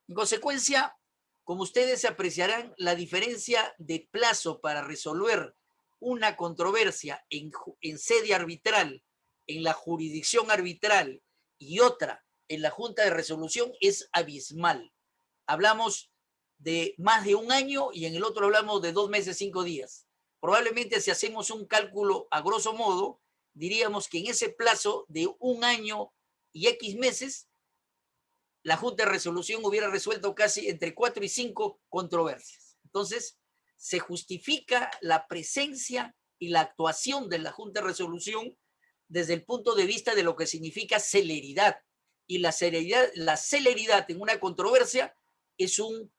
En consecuencia, como ustedes apreciarán, la diferencia de plazo para resolver una controversia en sede arbitral, en la jurisdicción arbitral y otra en la Junta de Resolución es abismal. Hablamos de más de 1 año y en el otro hablamos de 2 meses, 5 días. Probablemente si hacemos un cálculo a grosso modo, diríamos que en ese plazo de 1 año y X meses, la Junta de Resolución hubiera resuelto casi entre 4 y 5 controversias. Entonces, se justifica la presencia y la actuación de la Junta de Resolución desde el punto de vista de lo que significa celeridad. Y la celeridad en una controversia es un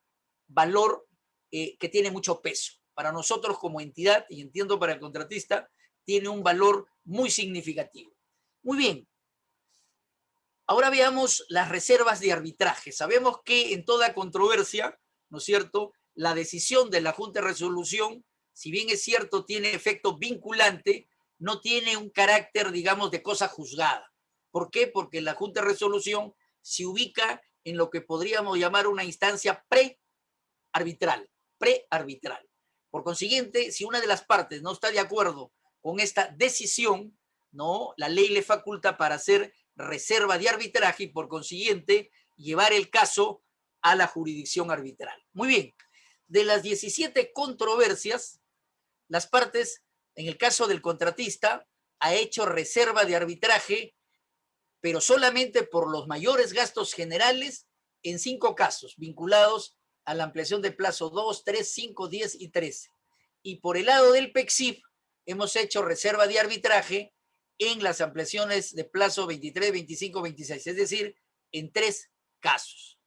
valor que tiene mucho peso. Para nosotros como entidad, y entiendo para el contratista, tiene un valor muy significativo. Muy bien. Ahora veamos las reservas de arbitraje. Sabemos que en toda controversia, ¿no es cierto?, la decisión de la Junta de Resolución, si bien es cierto, tiene efecto vinculante, no tiene un carácter, digamos, de cosa juzgada. ¿Por qué? Porque la Junta de Resolución se ubica en lo que podríamos llamar una instancia prearbitral. Por consiguiente, si una de las partes no está de acuerdo con esta decisión, ¿no?, la ley le faculta para hacer reserva de arbitraje y por consiguiente llevar el caso a la jurisdicción arbitral. Muy bien, de las 17 controversias, las partes, en el caso del contratista, ha hecho reserva de arbitraje, pero solamente por los mayores gastos generales en 5 casos vinculados a la ampliación de plazo 2, 3, 5, 10 y 13. Y por el lado del PECSIF hemos hecho reserva de arbitraje en las ampliaciones de plazo 23, 25, 26, es decir, en 3 casos.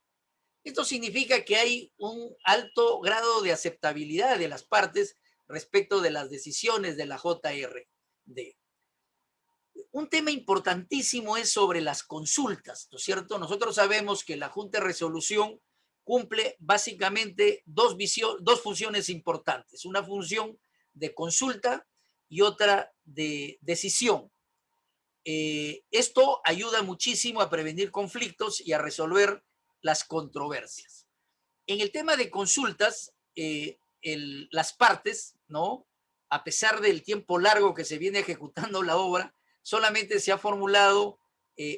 Esto significa que hay un alto grado de aceptabilidad de las partes respecto de las decisiones de la JRD. Un tema importantísimo es sobre las consultas, ¿no es cierto? Nosotros sabemos que la Junta de Resolución cumple básicamente dos funciones importantes, una función de consulta y otra de decisión. Esto ayuda muchísimo a prevenir conflictos y a resolver las controversias. En el tema de consultas, las partes, ¿no?, a pesar del tiempo largo que se viene ejecutando la obra, solamente se ha formulado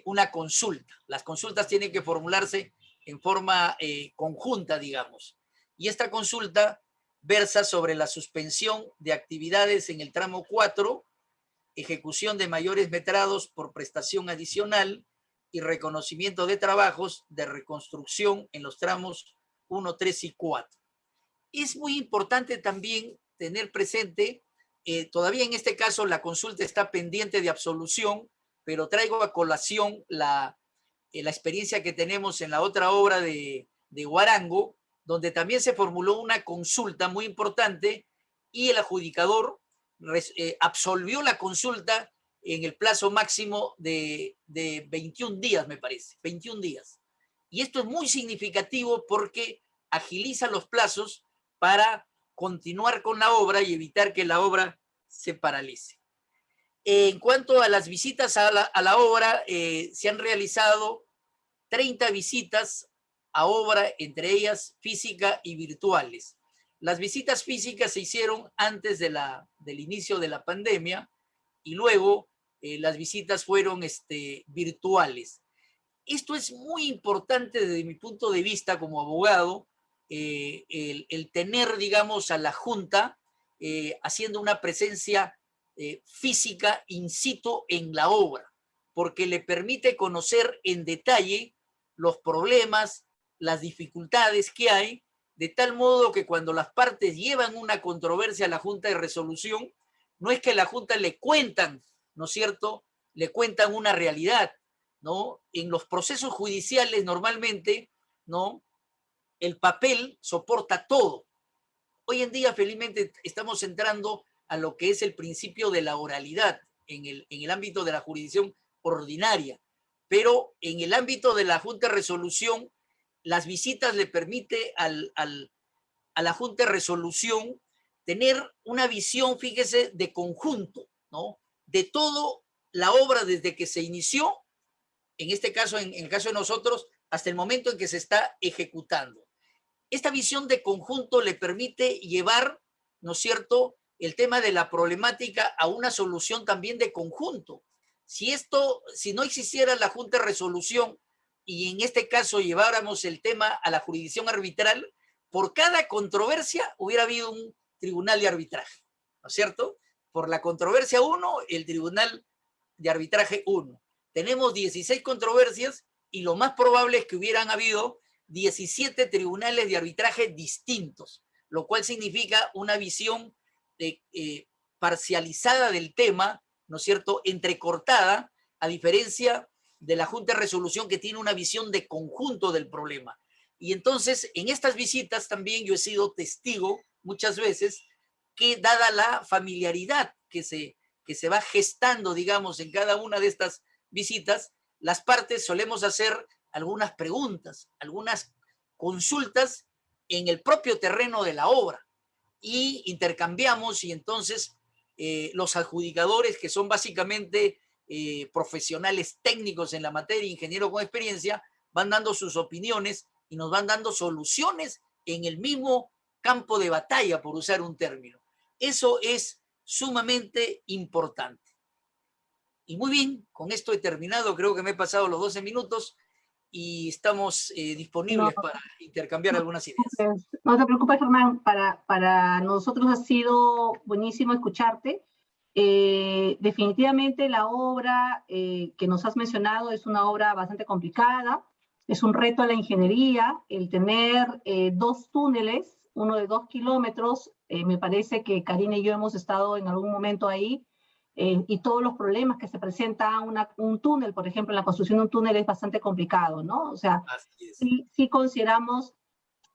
una consulta. Las consultas tienen que formularse en forma conjunta, digamos. Y esta consulta versa sobre la suspensión de actividades en el tramo 4, ejecución de mayores metrados por prestación adicional y reconocimiento de trabajos de reconstrucción en los tramos 1, 3 y 4. Es muy importante también tener presente, todavía en este caso la consulta está pendiente de absolución, pero traigo a colación la experiencia que tenemos en la otra obra de Huarango, donde también se formuló una consulta muy importante y el adjudicador absolvió la consulta en el plazo máximo de 21 días, me parece, 21 días. Y esto es muy significativo porque agiliza los plazos para continuar con la obra y evitar que la obra se paralice. En cuanto a las visitas a la obra, se han realizado 30 visitas a obra, entre ellas física y virtuales. Las visitas físicas se hicieron antes del inicio de la pandemia y luego las visitas fueron virtuales. Esto es muy importante desde mi punto de vista como abogado, el tener, digamos, a la Junta haciendo una presencia física in situ en la obra, porque le permite conocer en detalle los problemas, las dificultades que hay, de tal modo que cuando las partes llevan una controversia a la Junta de Resolución, no es que la Junta le cuentan, ¿no es cierto?, le cuentan una realidad, ¿no? En los procesos judiciales normalmente, ¿no?, el papel soporta todo. Hoy en día, felizmente, estamos entrando a lo que es el principio de la oralidad en el ámbito de la jurisdicción ordinaria, pero en el ámbito de la Junta de Resolución, las visitas le permite a la Junta de Resolución tener una visión, fíjese, de conjunto, ¿no? De toda la obra desde que se inició, en este caso, en el caso de nosotros, hasta el momento en que se está ejecutando. Esta visión de conjunto le permite llevar, ¿no es cierto?, el tema de la problemática a una solución también de conjunto. Si no existiera la Junta de Resolución y en este caso lleváramos el tema a la jurisdicción arbitral, por cada controversia hubiera habido un tribunal de arbitraje, ¿no es cierto? Por la controversia 1, el tribunal de arbitraje 1. Tenemos 16 controversias y lo más probable es que hubieran habido 17 tribunales de arbitraje distintos, lo cual significa una visión parcializada del tema, ¿no es cierto?, entrecortada, a diferencia de la Junta de Resolución que tiene una visión de conjunto del problema. Y entonces, en estas visitas también yo he sido testigo muchas veces que, dada la familiaridad que se va gestando, digamos, en cada una de estas visitas, las partes solemos hacer algunas preguntas, algunas consultas en el propio terreno de la obra y intercambiamos, y entonces los adjudicadores, que son básicamente profesionales técnicos en la materia, ingenieros con experiencia, van dando sus opiniones y nos van dando soluciones en el mismo campo de batalla, por usar un término. Eso es sumamente importante. Y muy bien, con esto he terminado, creo que me he pasado los 12 minutos y estamos disponibles para intercambiar algunas ideas. No te preocupes, Germán, para nosotros ha sido buenísimo escucharte. Definitivamente la obra que nos has mencionado es una obra bastante complicada, es un reto a la ingeniería, el tener 2 túneles, uno de 2 kilómetros, me parece que Karina y yo hemos estado en algún momento ahí, y todos los problemas que se presenta un túnel, por ejemplo, la construcción de un túnel es bastante complicado, ¿no? O sea, sí consideramos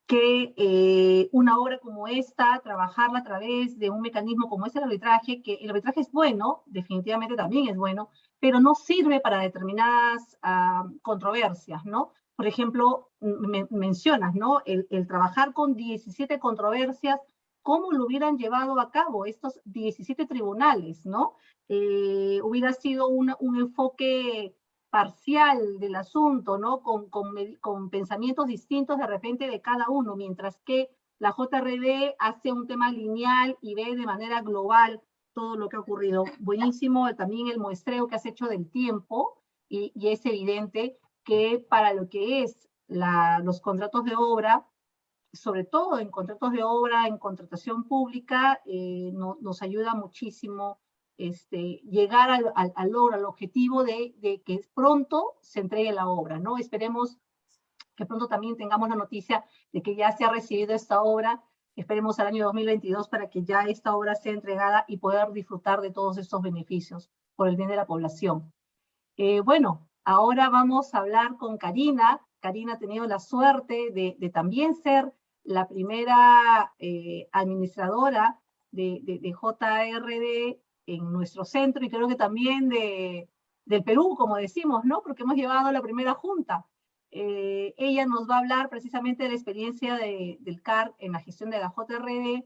que una obra como esta, trabajarla a través de un mecanismo como es el arbitraje, que el arbitraje es bueno, definitivamente también es bueno, pero no sirve para determinadas controversias, ¿no? Por ejemplo, mencionas, ¿no? El trabajar con 17 controversias, ¿cómo lo hubieran llevado a cabo estos 17 tribunales, ¿no? Hubiera sido un enfoque parcial del asunto, ¿no? Con pensamientos distintos de repente de cada uno, mientras que la JRD hace un tema lineal y ve de manera global todo lo que ha ocurrido. Buenísimo también el muestreo que has hecho del tiempo y es evidente que para lo que es los contratos de obra, sobre todo en contratos de obra, en contratación pública, nos ayuda muchísimo llegar al logro, al objetivo de que pronto se entregue la obra, ¿no? Esperemos que pronto también tengamos la noticia de que ya se ha recibido esta obra, esperemos al año 2022 para que ya esta obra sea entregada y poder disfrutar de todos estos beneficios por el bien de la población. Bueno, ahora vamos a hablar con Karina. Karina ha tenido la suerte de también ser la primera administradora de JRD en nuestro centro y creo que también del Perú, como decimos, ¿no? Porque hemos llevado la primera junta. Ella nos va a hablar precisamente de la experiencia del CAR en la gestión de la JRD,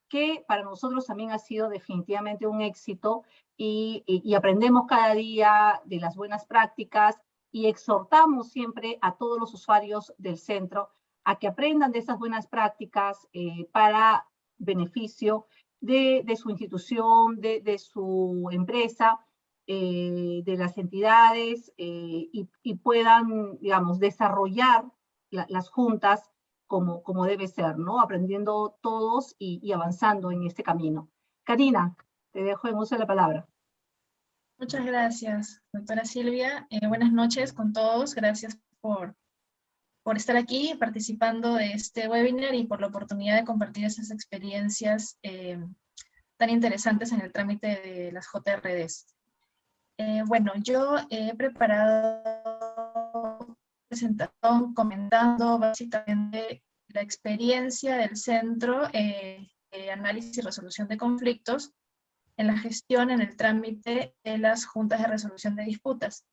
que para nosotros también ha sido definitivamente un éxito y aprendemos cada día de las buenas prácticas y exhortamos siempre a todos los usuarios del centro a que aprendan de esas buenas prácticas para beneficio de su institución, de su empresa, de las entidades y puedan, digamos, desarrollar las juntas como debe ser, ¿no? Aprendiendo todos y avanzando en este camino. Karina, te dejo en uso de la palabra. Muchas gracias, doctora Silvia. Buenas noches con todos. Gracias por estar aquí participando de este webinar y por la oportunidad de compartir esas experiencias tan interesantes en el trámite de las JRDs. Bueno, yo he preparado una presentación comentando básicamente la experiencia del centro de análisis y resolución de conflictos en la gestión, en el trámite de las juntas de resolución de disputas.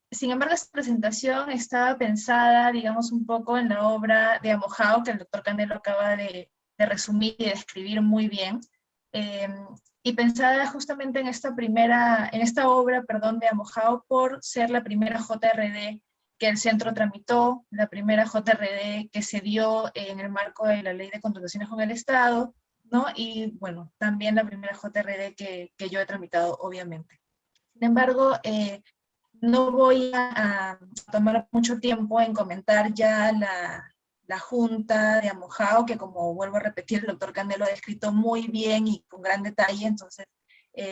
Sin embargo, esta presentación estaba pensada, digamos, un poco en la obra de Amojao, que el doctor Candelo acaba de resumir y describir muy bien, y pensada justamente en esta obra, perdón, de Amojao, por ser la primera JRD que el centro tramitó, la primera JRD que se dio en el marco de la Ley de Contrataciones con el Estado, ¿no? Y bueno, también la primera JRD que yo he tramitado, obviamente. Sin embargo, no voy a tomar mucho tiempo en comentar ya la junta de Amojao, que como vuelvo a repetir, el doctor Candelo ha descrito muy bien y con gran detalle, entonces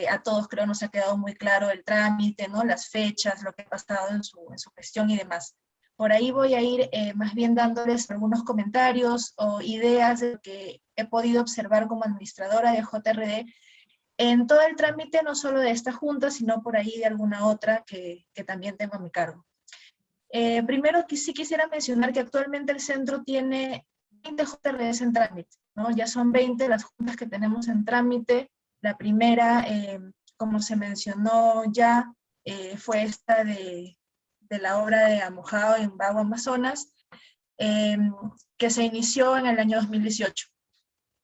a todos creo nos ha quedado muy claro el trámite, ¿no? Las fechas, lo que ha pasado en su gestión y demás. Por ahí voy a ir más bien dándoles algunos comentarios o ideas de lo que he podido observar como administradora de JRD en todo el trámite, no solo de esta junta, sino por ahí de alguna otra que también tengo a mi cargo. Primero, sí quisiera mencionar que actualmente el centro tiene 20 JRDs en trámite, ¿no? Ya son 20 las juntas que tenemos en trámite. La primera, como se mencionó ya, fue esta de la obra de Amojao en Bagua, Amazonas, que se inició en el año 2018.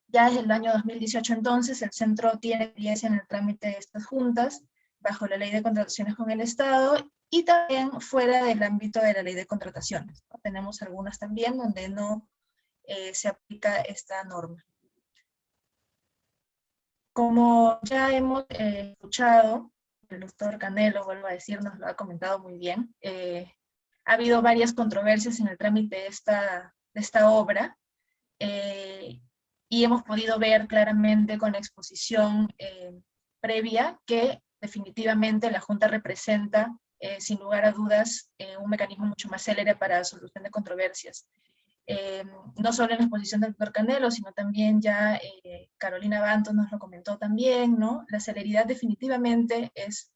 Ya desde el año 2018 entonces el centro tiene experiencia en el trámite de estas juntas bajo la Ley de Contrataciones con el Estado y también fuera del ámbito de la Ley de Contrataciones, ¿no? Tenemos algunas también donde no se aplica esta norma. Como ya hemos escuchado, el doctor Candelo, vuelvo a decir, nos lo ha comentado muy bien, ha habido varias controversias en el trámite de esta obra, y hemos podido ver claramente con la exposición previa que definitivamente la Junta representa, sin lugar a dudas, un mecanismo mucho más célere para la solución de controversias. No solo en la exposición del doctor Candelo, sino también ya Carolina Bantos nos lo comentó también, ¿no? La celeridad definitivamente es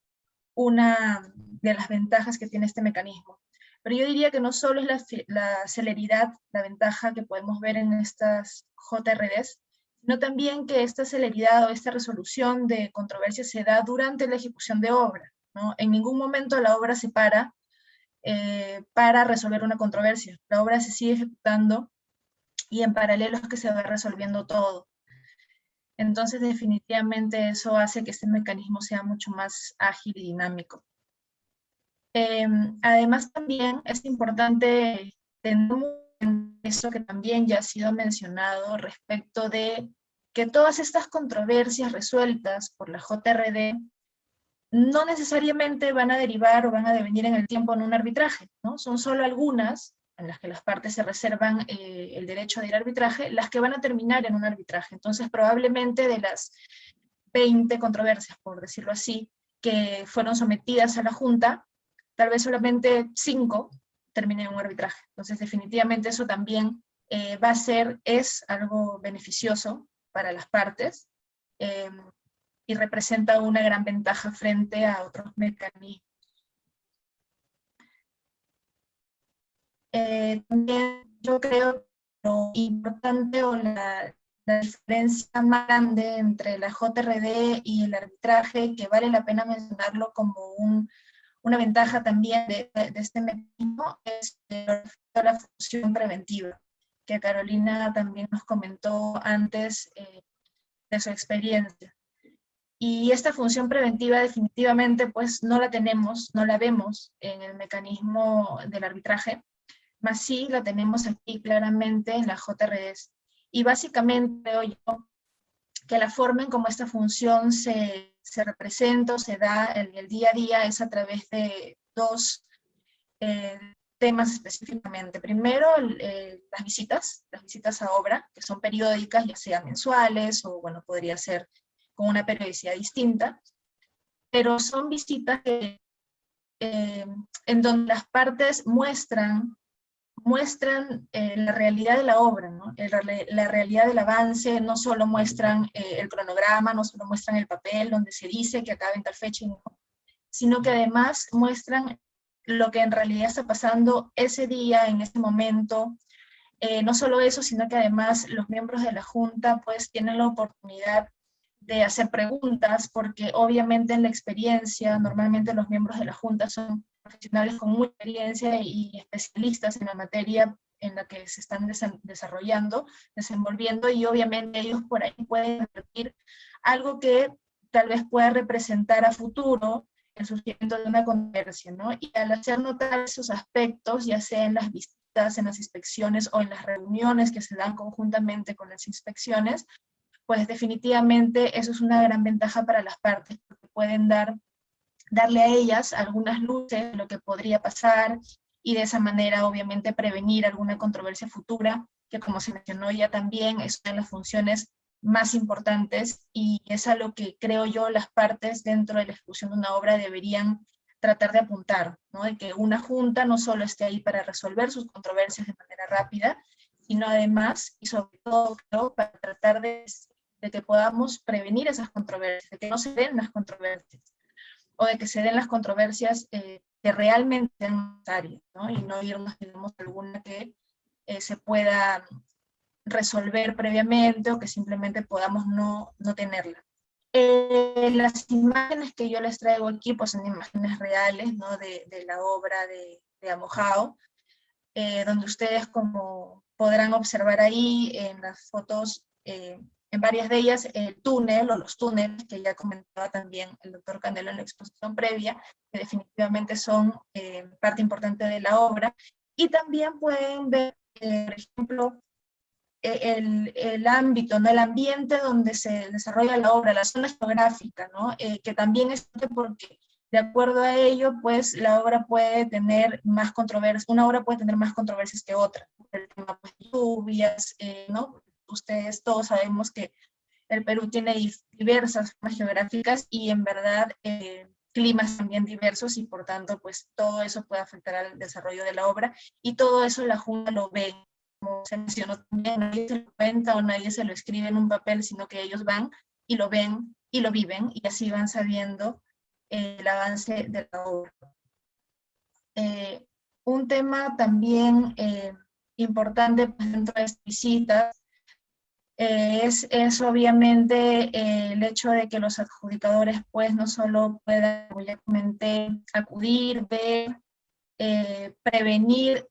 una de las ventajas que tiene este mecanismo. Pero yo diría que no solo es la celeridad, la ventaja que podemos ver en estas JRDs, sino también que esta celeridad o esta resolución de controversias se da durante la ejecución de obra, ¿no? En ningún momento la obra se para resolver una controversia. La obra se sigue ejecutando y en paralelo es que se va resolviendo todo. Entonces, definitivamente eso hace que este mecanismo sea mucho más ágil y dinámico. Además, también es importante tener eso que también ya ha sido mencionado respecto de que todas estas controversias resueltas por la JRD no necesariamente van a derivar o van a devenir en el tiempo en un arbitraje, ¿no? Son solo algunas en las que las partes se reservan el derecho de ir a arbitraje, las que van a terminar en un arbitraje. Entonces, probablemente de las 20 controversias, por decirlo así, que fueron sometidas a la Junta, tal vez solamente 5 terminen en un arbitraje. Entonces, definitivamente eso también es algo beneficioso para las partes, y representa una gran ventaja frente a otros mecanismos. También yo creo que lo importante o la diferencia más grande entre la JRD y el arbitraje, que vale la pena mencionarlo como una ventaja también de este mecanismo, es la función preventiva, que Carolina también nos comentó antes de su experiencia. Y esta función preventiva definitivamente pues no la tenemos, no la vemos en el mecanismo del arbitraje, más sí la tenemos aquí claramente en las JRDs. Y básicamente creo yo que la forma en cómo esta función se representa o se da en el día a día es a través de dos temas específicamente. Primero, las visitas a obra, que son periódicas, ya sean mensuales o bueno, podría ser con una periodicidad distinta, pero son visitas en donde las partes muestran la realidad de la obra, ¿no? La realidad del avance, no solo muestran el cronograma, no solo muestran el papel donde se dice que acaba en tal fecha, no, sino que además muestran lo que en realidad está pasando ese día, en ese momento. No solo eso, sino que además los miembros de la Junta pues tienen la oportunidad de hacer preguntas, porque obviamente en la experiencia, normalmente los miembros de la Junta son profesionales con mucha experiencia y especialistas en la materia en la que se están desarrollando, desenvolviendo, y obviamente ellos por ahí pueden advertir algo que tal vez pueda representar a futuro el surgimiento de una controversia, ¿no? Y al hacer notar esos aspectos, ya sea en las visitas, en las inspecciones o en las reuniones que se dan conjuntamente con las inspecciones, pues definitivamente eso es una gran ventaja para las partes, porque pueden darle a ellas algunas luces de lo que podría pasar, y de esa manera obviamente prevenir alguna controversia futura, que como se mencionó ya también es una de las funciones más importantes, y es a lo que creo yo las partes dentro de la ejecución de una obra deberían tratar de apuntar, ¿no? De que una junta no solo esté ahí para resolver sus controversias de manera rápida, sino además, y sobre todo, creo, para tratar de que podamos prevenir esas controversias, de que no se den las controversias, o de que se den las controversias que realmente sean necesarias, ¿no? Y no irnos, digamos, a alguna que se pueda resolver previamente o que simplemente podamos no tenerla. Las imágenes que yo les traigo aquí pues son imágenes reales, ¿no? de la obra de Amojao, donde ustedes, como podrán observar ahí en las fotos, en varias de ellas, el túnel o los túneles que ya comentaba también el doctor Candelo en la exposición previa, que definitivamente son parte importante de la obra. Y también pueden ver, por ejemplo, el ámbito, ¿no? El ambiente donde se desarrolla la obra, la zona geográfica, ¿no? Que también es porque de acuerdo a ello, pues la obra puede tener más controversias, una obra puede tener más controversias que otra. El tema, pues, lluvias, ¿no? Ustedes todos sabemos que el Perú tiene diversas zonas geográficas y en verdad climas también diversos, y por tanto, pues todo eso puede afectar al desarrollo de la obra, y todo eso la Junta lo ve. Como se mencionó también, nadie se lo cuenta o nadie se lo escribe en un papel, sino que ellos van y lo ven y lo viven, y así van sabiendo el avance de la obra. Un tema también importante, pues, dentro de estas visitas es obviamente el hecho de que los adjudicadores pues no solo puedan, como ya comenté, acudir, ver, prevenir,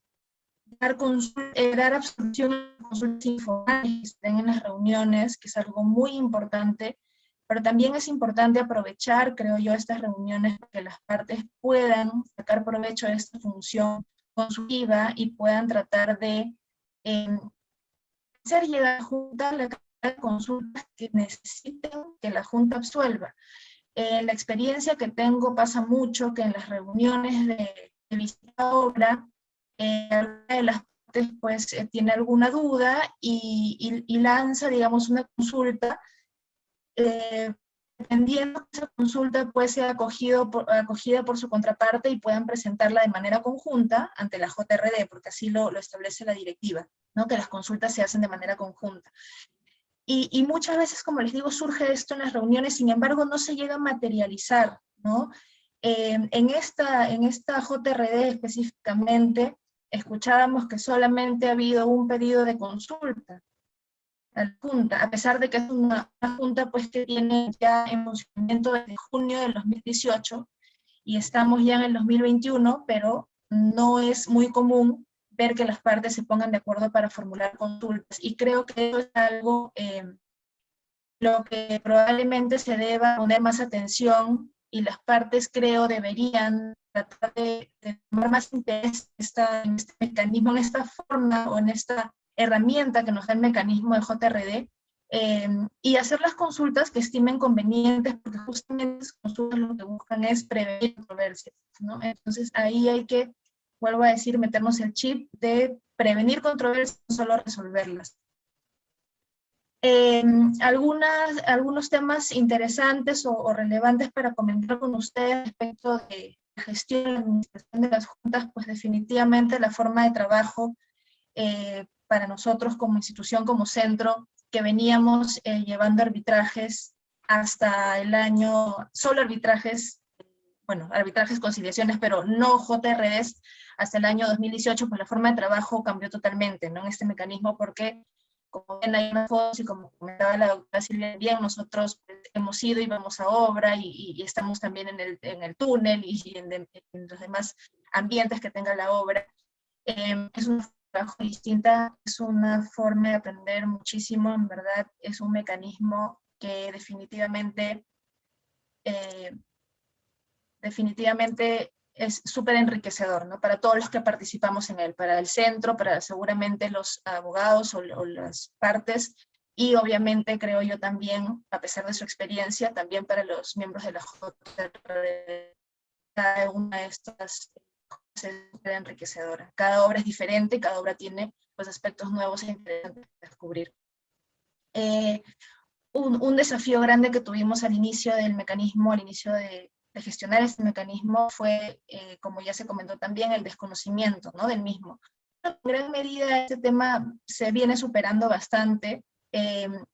dar absolución a consultas informales que estén en las reuniones, que es algo muy importante, pero también es importante aprovechar, creo yo, estas reuniones para que las partes puedan sacar provecho de esta función consultiva y puedan tratar de hacer llegar a la Junta la cantidad de consultas que necesiten que la Junta absuelva. La experiencia que tengo pasa mucho que en las reuniones de visita a obra, alguna de las partes pues tiene alguna duda y lanza, digamos, una consulta, dependiendo que esa consulta puede ser acogida por su contraparte y puedan presentarla de manera conjunta ante la JRD, porque así lo establece la directiva, ¿no? Que las consultas se hacen de manera conjunta. Y muchas veces, como les digo, surge esto en las reuniones, sin embargo no se llega a materializar, ¿no? En esta JRD específicamente, escuchábamos que solamente ha habido un pedido de consulta a la Junta, a pesar de que es una Junta pues, que tiene ya en funcionamiento desde junio del 2018, y estamos ya en el 2021, pero no es muy común ver que las partes se pongan de acuerdo para formular consultas, y creo que eso es algo lo que probablemente se deba poner más atención, y las partes creo deberían tratar de tomar más interés en este mecanismo, en esta forma o en esta herramienta que nos da el mecanismo de JRD, y hacer las consultas que estimen convenientes, porque justamente las consultas lo que buscan es prevenir controversias, ¿no? Entonces ahí hay que, vuelvo a decir, meternos el chip de prevenir controversias, no solo resolverlas. Algunos temas interesantes o relevantes para comentar con ustedes respecto de la gestión y la administración de las juntas, pues definitivamente la forma de trabajo para nosotros como institución, como centro, que veníamos llevando arbitrajes hasta el año, solo arbitrajes, bueno, arbitrajes, conciliaciones, pero no JRDs hasta el año 2018, pues la forma de trabajo cambió totalmente, ¿no? En este mecanismo, porque como ven ahí en las fotos y como comentaba la doctora Silvia, bien, nosotros pues, hemos ido y vamos a obra y estamos también en el túnel y en los demás ambientes que tenga la obra. Es un trabajo distinta, es una forma de aprender muchísimo, en verdad es un mecanismo que definitivamente es súper enriquecedor, ¿no? Para todos los que participamos en él, para el centro, para seguramente los abogados o las partes, y obviamente creo yo también, a pesar de su experiencia, también para los miembros de la JR, cada una de estas es súper enriquecedora. Cada obra es diferente, cada obra tiene pues, aspectos nuevos e interesantes que descubrir. Un desafío grande que tuvimos al inicio del mecanismo, al inicio de gestionar este mecanismo fue, como ya se comentó también, el desconocimiento, ¿no? del mismo. En gran medida este tema se viene superando bastante.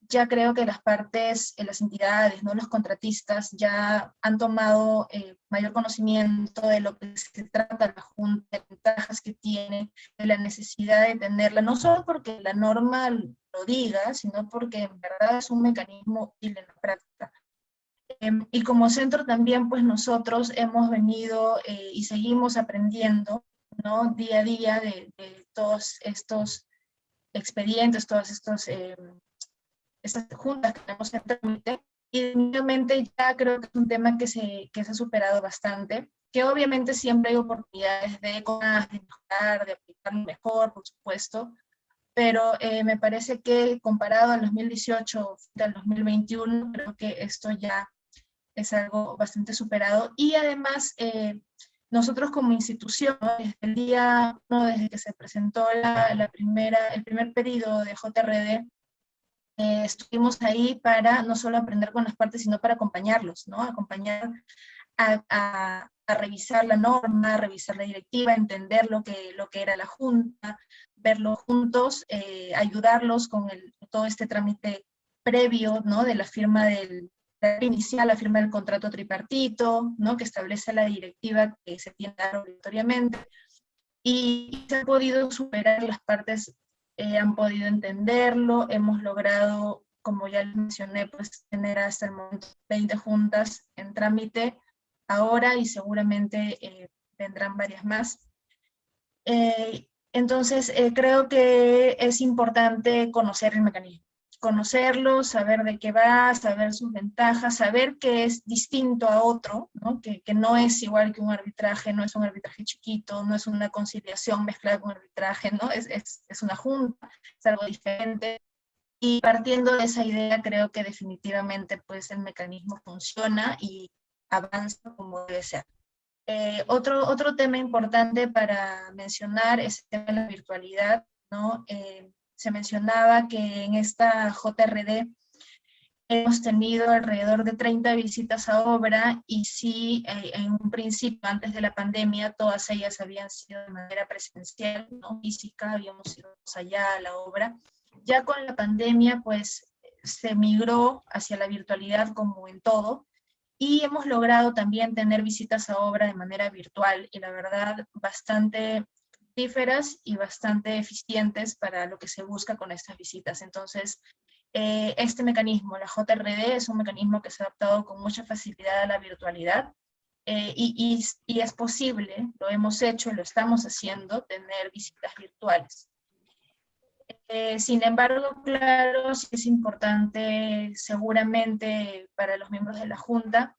Ya creo que las partes, las entidades, ¿no? los contratistas ya han tomado mayor conocimiento de lo que se trata la Junta, de ventajas que tiene, de la necesidad de tenerla, no solo porque la norma lo diga, sino porque en verdad es un mecanismo útil en la práctica. Y como centro también, pues nosotros hemos venido y seguimos aprendiendo, ¿no? día a día de todos estos expedientes, todas estas juntas que tenemos en trámite, y definitivamente ya creo que es un tema que se ha superado bastante, que obviamente siempre hay oportunidades de mejorar, de aplicarlo mejor, por supuesto, pero me parece que comparado al 2018 al 2021, creo que esto ya es algo bastante superado. Y además, nosotros como institución, ¿no? Desde el día 1, desde que se presentó el primer pedido de JRD, estuvimos ahí para no solo aprender con las partes, sino para acompañarlos, ¿no? Acompañar a revisar la norma, a revisar la directiva, entender lo que era la Junta, verlo juntos, ayudarlos con todo este trámite previo, ¿no? De la firma inicial, la firma del contrato tripartito, ¿no? Que establece la directiva que se tiene que dar obligatoriamente, y se ha podido superar, las partes han podido entenderlo, hemos logrado, como ya les mencioné, pues tener hasta el momento 20 juntas en trámite ahora y seguramente vendrán varias más. Entonces, creo que es importante conocer el mecanismo, conocerlo, saber de qué va, saber sus ventajas, saber que es distinto a otro, ¿no? Que no es igual que un arbitraje, no es un arbitraje chiquito, no es una conciliación mezclada con arbitraje, ¿no? Es una junta, es algo diferente. Y partiendo de esa idea, creo que definitivamente pues, el mecanismo funciona y avanza como debe ser. Otro tema importante para mencionar es el tema de la virtualidad, ¿no? Se mencionaba que en esta JRD hemos tenido alrededor de 30 visitas a obra, y sí, en un principio, antes de la pandemia, todas ellas habían sido de manera presencial, no física, habíamos ido allá a la obra. Ya con la pandemia, pues, se migró hacia la virtualidad como en todo, y hemos logrado también tener visitas a obra de manera virtual, y la verdad, bastante fructíferas y bastante eficientes para lo que se busca con estas visitas. Entonces, este mecanismo, la JRD, es un mecanismo que se ha adaptado con mucha facilidad a la virtualidad, y es posible, lo hemos hecho, lo estamos haciendo, tener visitas virtuales. Sin embargo, claro, sí es importante seguramente para los miembros de la Junta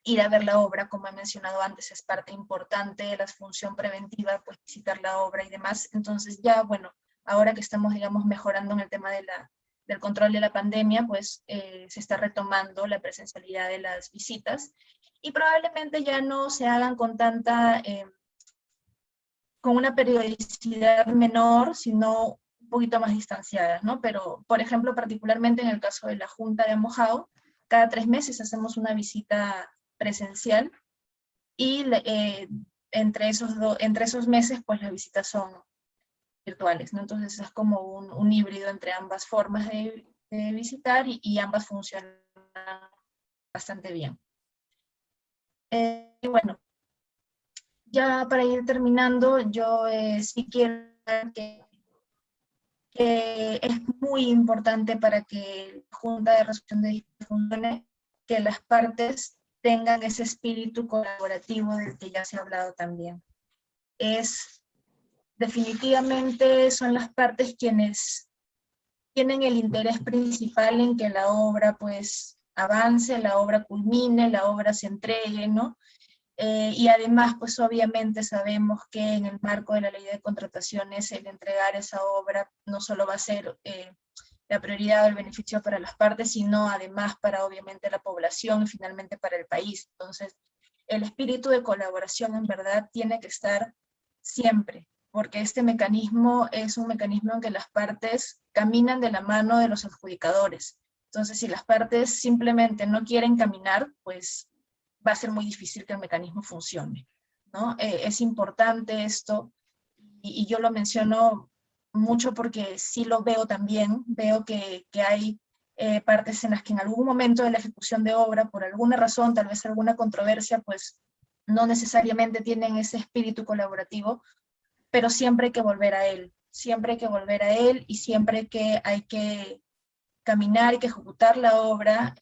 ir a ver la obra, como he mencionado antes, es parte importante de la función preventiva, pues visitar la obra y demás. Entonces ya, bueno, ahora que estamos, digamos, mejorando en el tema del control de la pandemia, pues se está retomando la presencialidad de las visitas, y probablemente ya no se hagan con con una periodicidad menor, sino un poquito más distanciadas, ¿no? Pero, por ejemplo, particularmente en el caso de la Junta de Mojao, cada 3 meses hacemos una visita presencial, y entre esos meses, pues las visitas son virtuales, ¿no? Entonces es como un híbrido entre ambas formas de visitar, y ambas funcionan bastante bien. Y bueno, ya para ir terminando, yo sí quiero que es muy importante para que la Junta de Resolución de Disputas funcione, que las partes tengan ese espíritu colaborativo del que ya se ha hablado también. Definitivamente son las partes quienes tienen el interés principal en que la obra pues avance, la obra culmine, la obra se entregue, ¿no? Y además, pues obviamente sabemos que en el marco de la ley de contrataciones, el entregar esa obra no solo va a ser la prioridad o el beneficio para las partes, sino además para obviamente la población y finalmente para el país. Entonces, el espíritu de colaboración en verdad tiene que estar siempre, porque este mecanismo es un mecanismo en que las partes caminan de la mano de los adjudicadores. Entonces, si las partes simplemente no quieren caminar, pues va a ser muy difícil que el mecanismo funcione, ¿no? Es importante esto, y yo lo menciono mucho porque sí lo veo también, veo que hay partes en las que en algún momento de la ejecución de obra, por alguna razón, tal vez alguna controversia, pues no necesariamente tienen ese espíritu colaborativo, pero siempre hay que volver a él, siempre hay que volver a él y siempre que hay que caminar y que ejecutar la obra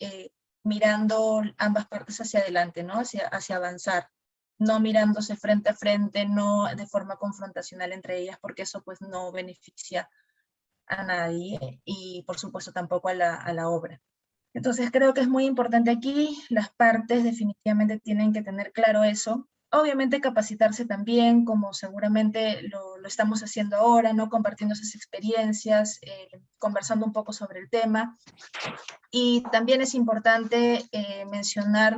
mirando ambas partes hacia adelante, ¿no? Hacia avanzar, no mirándose frente a frente, no de forma confrontacional entre ellas, porque eso pues no beneficia a nadie y por supuesto tampoco a la obra. Entonces creo que es muy importante aquí, las partes definitivamente tienen que tener claro eso. Obviamente capacitarse también, como seguramente lo estamos haciendo ahora, ¿no? Compartiendo esas experiencias, conversando un poco sobre el tema. Y también es importante mencionar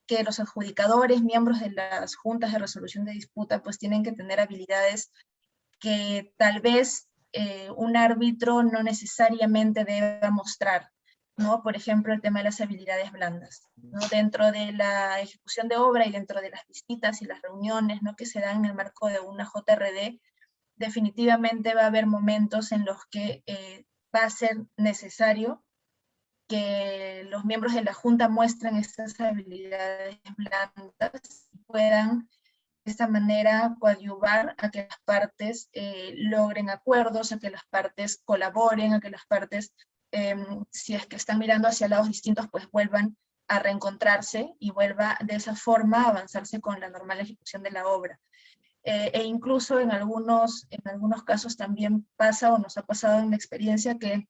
que los adjudicadores, miembros de las juntas de resolución de disputa, pues tienen que tener habilidades que tal vez un árbitro no necesariamente deba mostrar, ¿no? Por ejemplo, el tema de las habilidades blandas, ¿no? Dentro de la ejecución de obra y dentro de las visitas y las reuniones, ¿no? Que se dan en el marco de una JRD, definitivamente va a haber momentos en los que va a ser necesario que los miembros de la Junta muestren estas habilidades blandas y puedan de esta manera coadyuvar a que las partes logren acuerdos, a que las partes colaboren, a que las partes, si es que están mirando hacia lados distintos, pues vuelvan a reencontrarse y vuelva de esa forma a avanzarse con la normal ejecución de la obra. E incluso en algunos casos también pasa o nos ha pasado en la experiencia que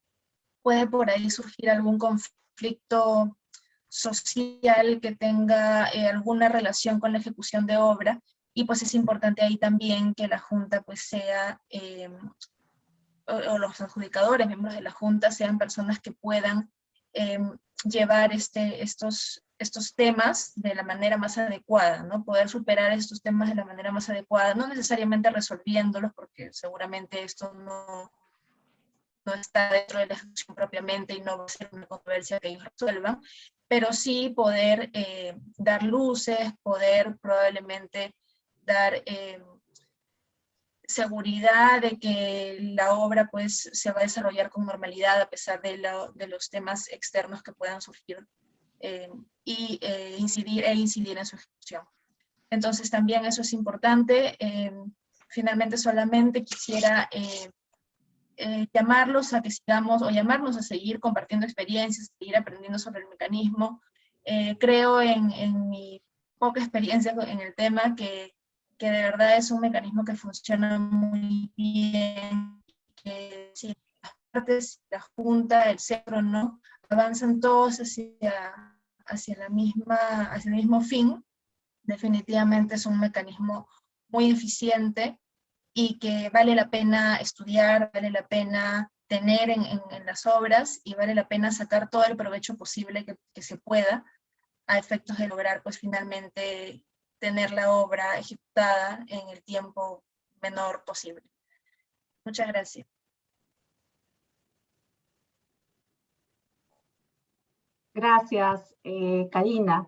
puede por ahí surgir algún conflicto social que tenga alguna relación con la ejecución de obra, y pues es importante ahí también que la Junta pues sea, o los adjudicadores, miembros de la Junta, sean personas que puedan llevar estos temas de la manera más adecuada, ¿no? Poder superar estos temas de la manera más adecuada, no necesariamente resolviéndolos, porque seguramente esto no está dentro de la ejecución propiamente y no va a ser una controversia que ellos resuelvan, pero sí poder dar luces, poder probablemente dar seguridad de que la obra pues se va a desarrollar con normalidad a pesar de los temas externos que puedan surgir y incidir en su ejecución. Entonces también eso es importante. Finalmente solamente quisiera llamarlos a que sigamos, o llamarnos a seguir compartiendo experiencias, seguir aprendiendo sobre el mecanismo. Creo en mi poca experiencia en el tema que de verdad es un mecanismo que funciona muy bien, que si las partes, la Junta, el centro, ¿no? Avanzan todos hacia el mismo fin, definitivamente es un mecanismo muy eficiente y que vale la pena estudiar, vale la pena tener en las obras y vale la pena sacar todo el provecho posible que se pueda a efectos de lograr pues finalmente tener la obra ejecutada en el tiempo menor posible. Muchas gracias. Gracias, Karina.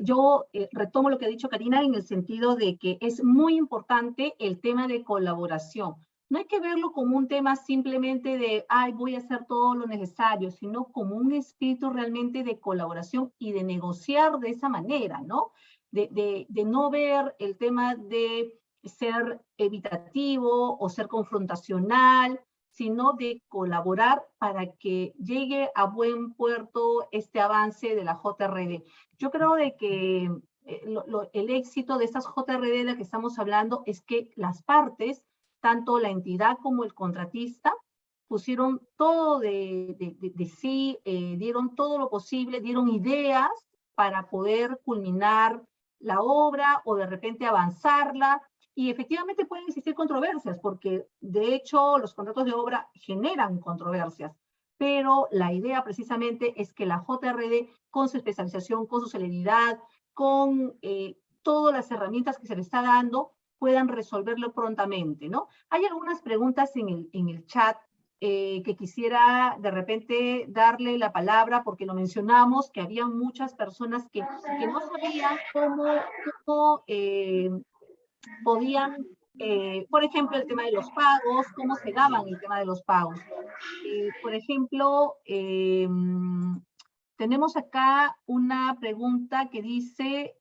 Yo retomo lo que ha dicho Karina en el sentido de que es muy importante el tema de colaboración. No hay que verlo como un tema simplemente de, ay, voy a hacer todo lo necesario, sino como un espíritu realmente de colaboración y de negociar de esa manera, ¿no? De no ver el tema de ser evitativo o ser confrontacional, sino de colaborar para que llegue a buen puerto este avance de la JRD. Yo creo de que el éxito de estas JRD de las que estamos hablando es que las partes, tanto la entidad como el contratista, pusieron todo de sí, dieron todo lo posible, dieron ideas para poder culminar la obra o de repente avanzarla. Y efectivamente pueden existir controversias, porque de hecho los contratos de obra generan controversias, pero la idea precisamente es que la JRD, con su especialización, con su celeridad, con todas las herramientas que se le está dando, puedan resolverlo prontamente, ¿no? Hay algunas preguntas en el chat que quisiera de repente darle la palabra, porque lo mencionamos, que había muchas personas que no sabían cómo podían, por ejemplo, el tema de los pagos, cómo se daban el tema de los pagos. Por ejemplo, tenemos acá una pregunta que dice,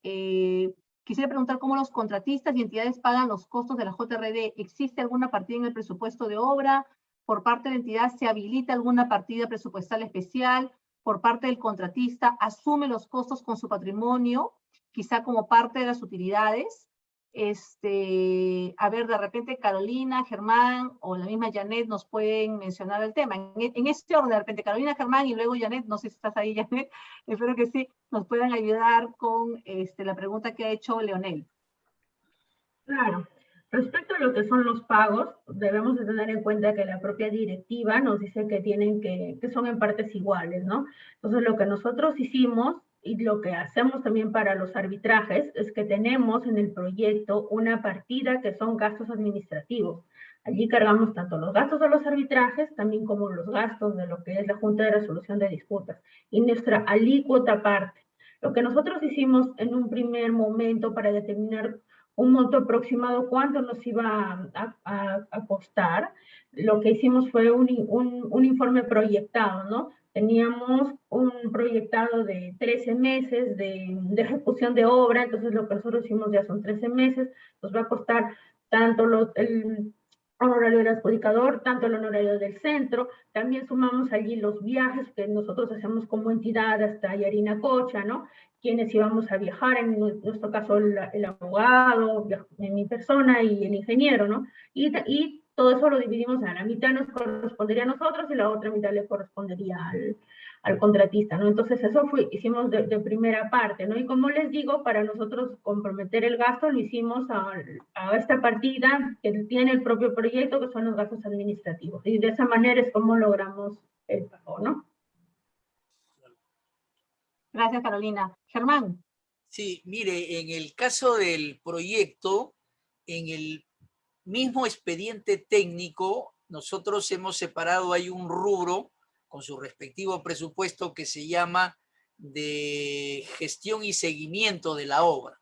quisiera preguntar cómo los contratistas y entidades pagan los costos de la JRD. ¿Existe alguna partida en el presupuesto de obra? ¿Por parte de la entidad se habilita alguna partida presupuestal especial? ¿Por parte del contratista asume los costos con su patrimonio, quizá como parte de las utilidades? A ver, de repente Carolina, Germán o la misma Janet nos pueden mencionar el tema. En este orden, de repente Carolina, Germán y luego Janet, no sé si estás ahí, Janet, espero que sí, nos puedan ayudar con la pregunta que ha hecho Leonel. Claro. Respecto a lo que son los pagos, debemos de tener en cuenta que la propia directiva nos dice que que son en partes iguales, ¿no? Entonces, lo que nosotros hicimos y lo que hacemos también para los arbitrajes es que tenemos en el proyecto una partida que son gastos administrativos. Allí cargamos tanto los gastos de los arbitrajes, también como los gastos de lo que es la Junta de Resolución de Disputas y nuestra alícuota aparte. Lo que nosotros hicimos en un primer momento para determinar un monto aproximado cuánto nos iba a costar, lo que hicimos fue un informe proyectado, ¿no? Teníamos un proyectado de 13 meses de ejecución de obra, entonces lo que nosotros hicimos ya son 13 meses, nos va a costar tanto el honorario del adjudicador, tanto el honorario del centro, también sumamos allí los viajes que nosotros hacemos como entidad hasta Yarinacocha, ¿no? Quienes íbamos a viajar, en nuestro caso el abogado, en mi persona y el ingeniero, ¿no? Y todo eso lo dividimos, a la mitad nos correspondería a nosotros y la otra mitad le correspondería al contratista, ¿no? Entonces eso hicimos de primera parte, ¿no? Y como les digo, para nosotros comprometer el gasto lo hicimos a esta partida que tiene el propio proyecto, que son los gastos administrativos. Y de esa manera es como logramos el pago, ¿no? Gracias, Carolina. Germán. Sí, mire, en el caso del proyecto, en el mismo expediente técnico, nosotros hemos separado, hay un rubro con su respectivo presupuesto que se llama de gestión y seguimiento de la obra.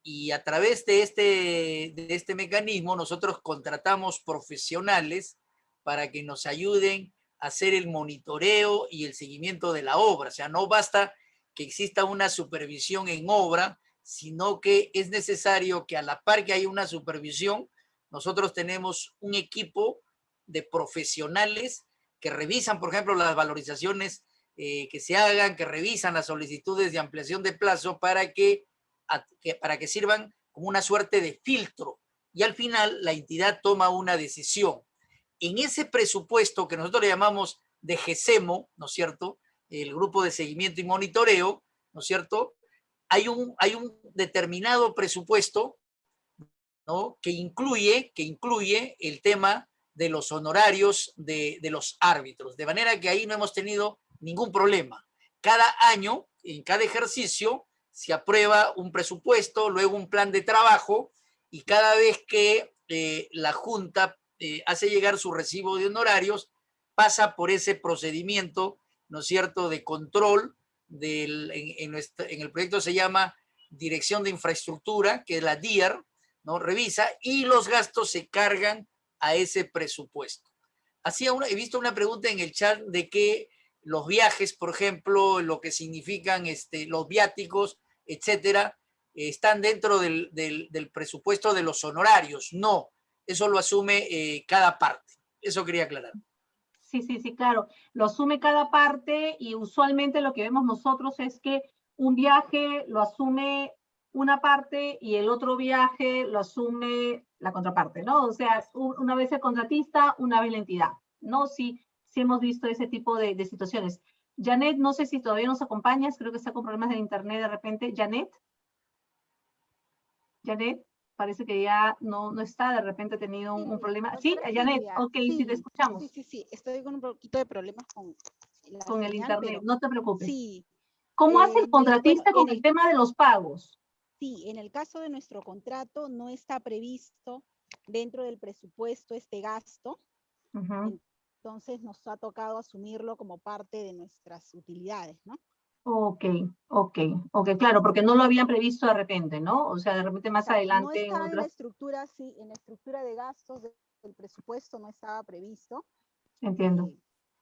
Y a través de este mecanismo nosotros contratamos profesionales para que nos ayuden a hacer el monitoreo y el seguimiento de la obra. O sea, no basta que exista una supervisión en obra, sino que es necesario que a la par que haya una supervisión, nosotros tenemos un equipo de profesionales que revisan, por ejemplo, las valorizaciones que se hagan, que revisan las solicitudes de ampliación de plazo para que sirvan como una suerte de filtro. Y al final la entidad toma una decisión. En ese presupuesto que nosotros le llamamos de GESEMO, ¿no es cierto?, el grupo de seguimiento y monitoreo, ¿no es cierto?, hay un determinado presupuesto, ¿no?, que incluye el tema de los honorarios de los árbitros, de manera que ahí no hemos tenido ningún problema. Cada año, en cada ejercicio, se aprueba un presupuesto, luego un plan de trabajo, y cada vez que la Junta hace llegar su recibo de honorarios, pasa por ese procedimiento, ¿no es cierto?, de control. En el proyecto se llama Dirección de Infraestructura, que es la DIAR, ¿no? Revisa y los gastos se cargan a ese presupuesto. He visto una pregunta en el chat de que los viajes, por ejemplo, lo que significan los viáticos, etcétera, están dentro del presupuesto de los honorarios. No, eso lo asume cada parte. Eso quería aclarar. Sí, sí, sí, claro. Lo asume cada parte y usualmente lo que vemos nosotros es que un viaje lo asume una parte y el otro viaje lo asume la contraparte, ¿no? O sea, una vez el contratista, una vez la entidad, ¿no? Sí, sí hemos visto ese tipo de situaciones. Janet, no sé si todavía nos acompañas, creo que está con problemas de internet de repente. Janet. Janet, parece que ya no está, de repente ha tenido un problema. Sí, Janet, ok, sí, te escuchamos. Sí, estoy con un poquito de problemas con la Con el señal, internet, pero no te preocupes. sí. ¿Cómo hace el contratista con el tema de los pagos? Sí, en el caso de nuestro contrato no está previsto dentro del presupuesto este gasto. Entonces nos ha tocado asumirlo como parte de nuestras utilidades, ¿no? Ok, claro, porque no lo habían previsto de repente, ¿no? O sea, de repente más adelante. No está en la estructura, sí, en la estructura de gastos del presupuesto no estaba previsto. Entiendo.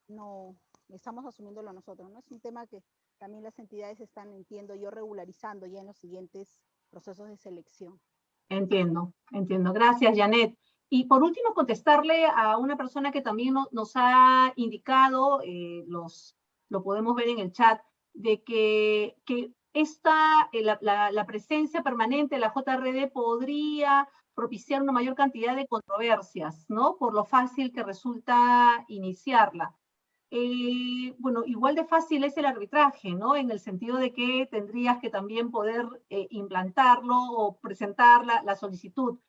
No, estamos asumiéndolo nosotros, ¿no? Es un tema que también las entidades están, entiendo yo, regularizando ya en los siguientes procesos de selección. Entiendo. Gracias, Janet. Y por último, contestarle a una persona que también nos ha indicado, lo podemos ver en el chat, de que la presencia permanente de la JRD podría propiciar una mayor cantidad de controversias, ¿no? Por lo fácil que resulta iniciarla. Bueno, igual de fácil es el arbitraje, ¿no? En el sentido de que tendrías que también poder implantarlo o presentar la solicitud.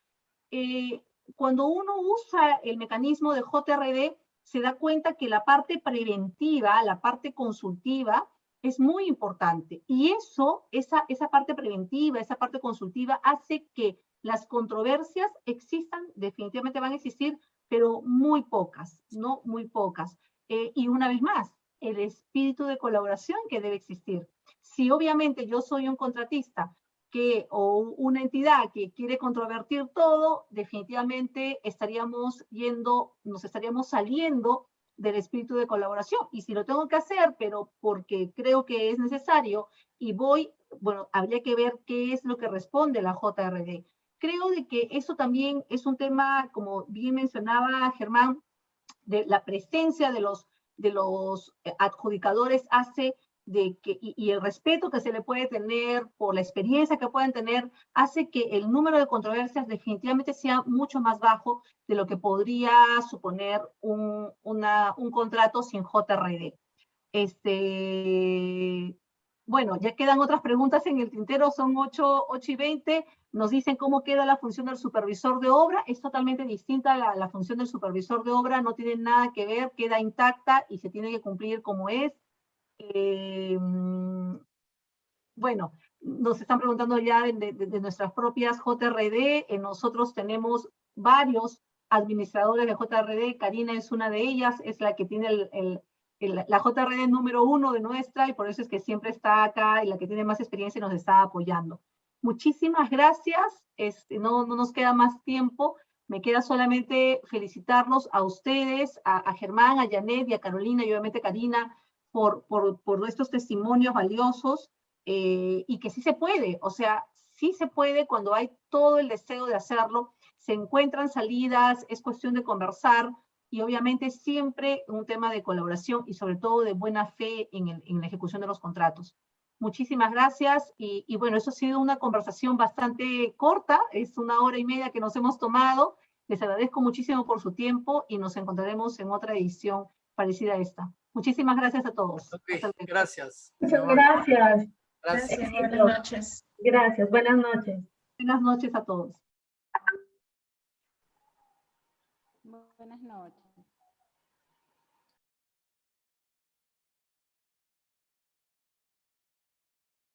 Cuando uno usa el mecanismo de JRD, se da cuenta que la parte preventiva, la parte consultiva, es muy importante. Y esa parte preventiva, esa parte consultiva, hace que las controversias existan, definitivamente van a existir, pero muy pocas, ¿no? Muy pocas. Y una vez más, el espíritu de colaboración que debe existir. Si obviamente yo soy un contratista o una entidad que quiere controvertir todo, definitivamente nos estaríamos saliendo del espíritu de colaboración. Y si lo tengo que hacer, pero porque creo que es necesario y bueno, habría que ver qué es lo que responde la JRD. Creo de que eso también es un tema, como bien mencionaba Germán, de la presencia de los adjudicadores hace y el respeto que se le puede tener por la experiencia que pueden tener, hace que el número de controversias definitivamente sea mucho más bajo de lo que podría suponer un contrato sin JRD. Bueno, ya quedan otras preguntas en el tintero, son 8:20. Nos dicen cómo queda la función del supervisor de obra. Es totalmente distinta la función del supervisor de obra, no tiene nada que ver, queda intacta y se tiene que cumplir como es. Bueno, nos están preguntando ya de nuestras propias JRD. Nosotros tenemos varios administradores de JRD. Karina es una de ellas, es la que tiene la JRD número 1 de nuestra, y por eso es que siempre está acá y la que tiene más experiencia y nos está apoyando. Muchísimas gracias. No nos queda más tiempo. Me queda solamente felicitarlos a ustedes, a Germán, a Janet y a Carolina y obviamente Karina por estos testimonios valiosos. Y que sí se puede, o sea, sí se puede cuando hay todo el deseo de hacerlo, se encuentran salidas, es cuestión de conversar y obviamente siempre un tema de colaboración y sobre todo de buena fe en la ejecución de los contratos. Muchísimas gracias y bueno, eso ha sido una conversación bastante corta, es 1 hora y media que nos hemos tomado. Les agradezco muchísimo por su tiempo y nos encontraremos en otra edición parecida a esta. Muchísimas gracias a todos. Okay, gracias. Muchas gracias. Gracias, buenas noches. Gracias, buenas noches. Buenas noches a todos. Buenas noches.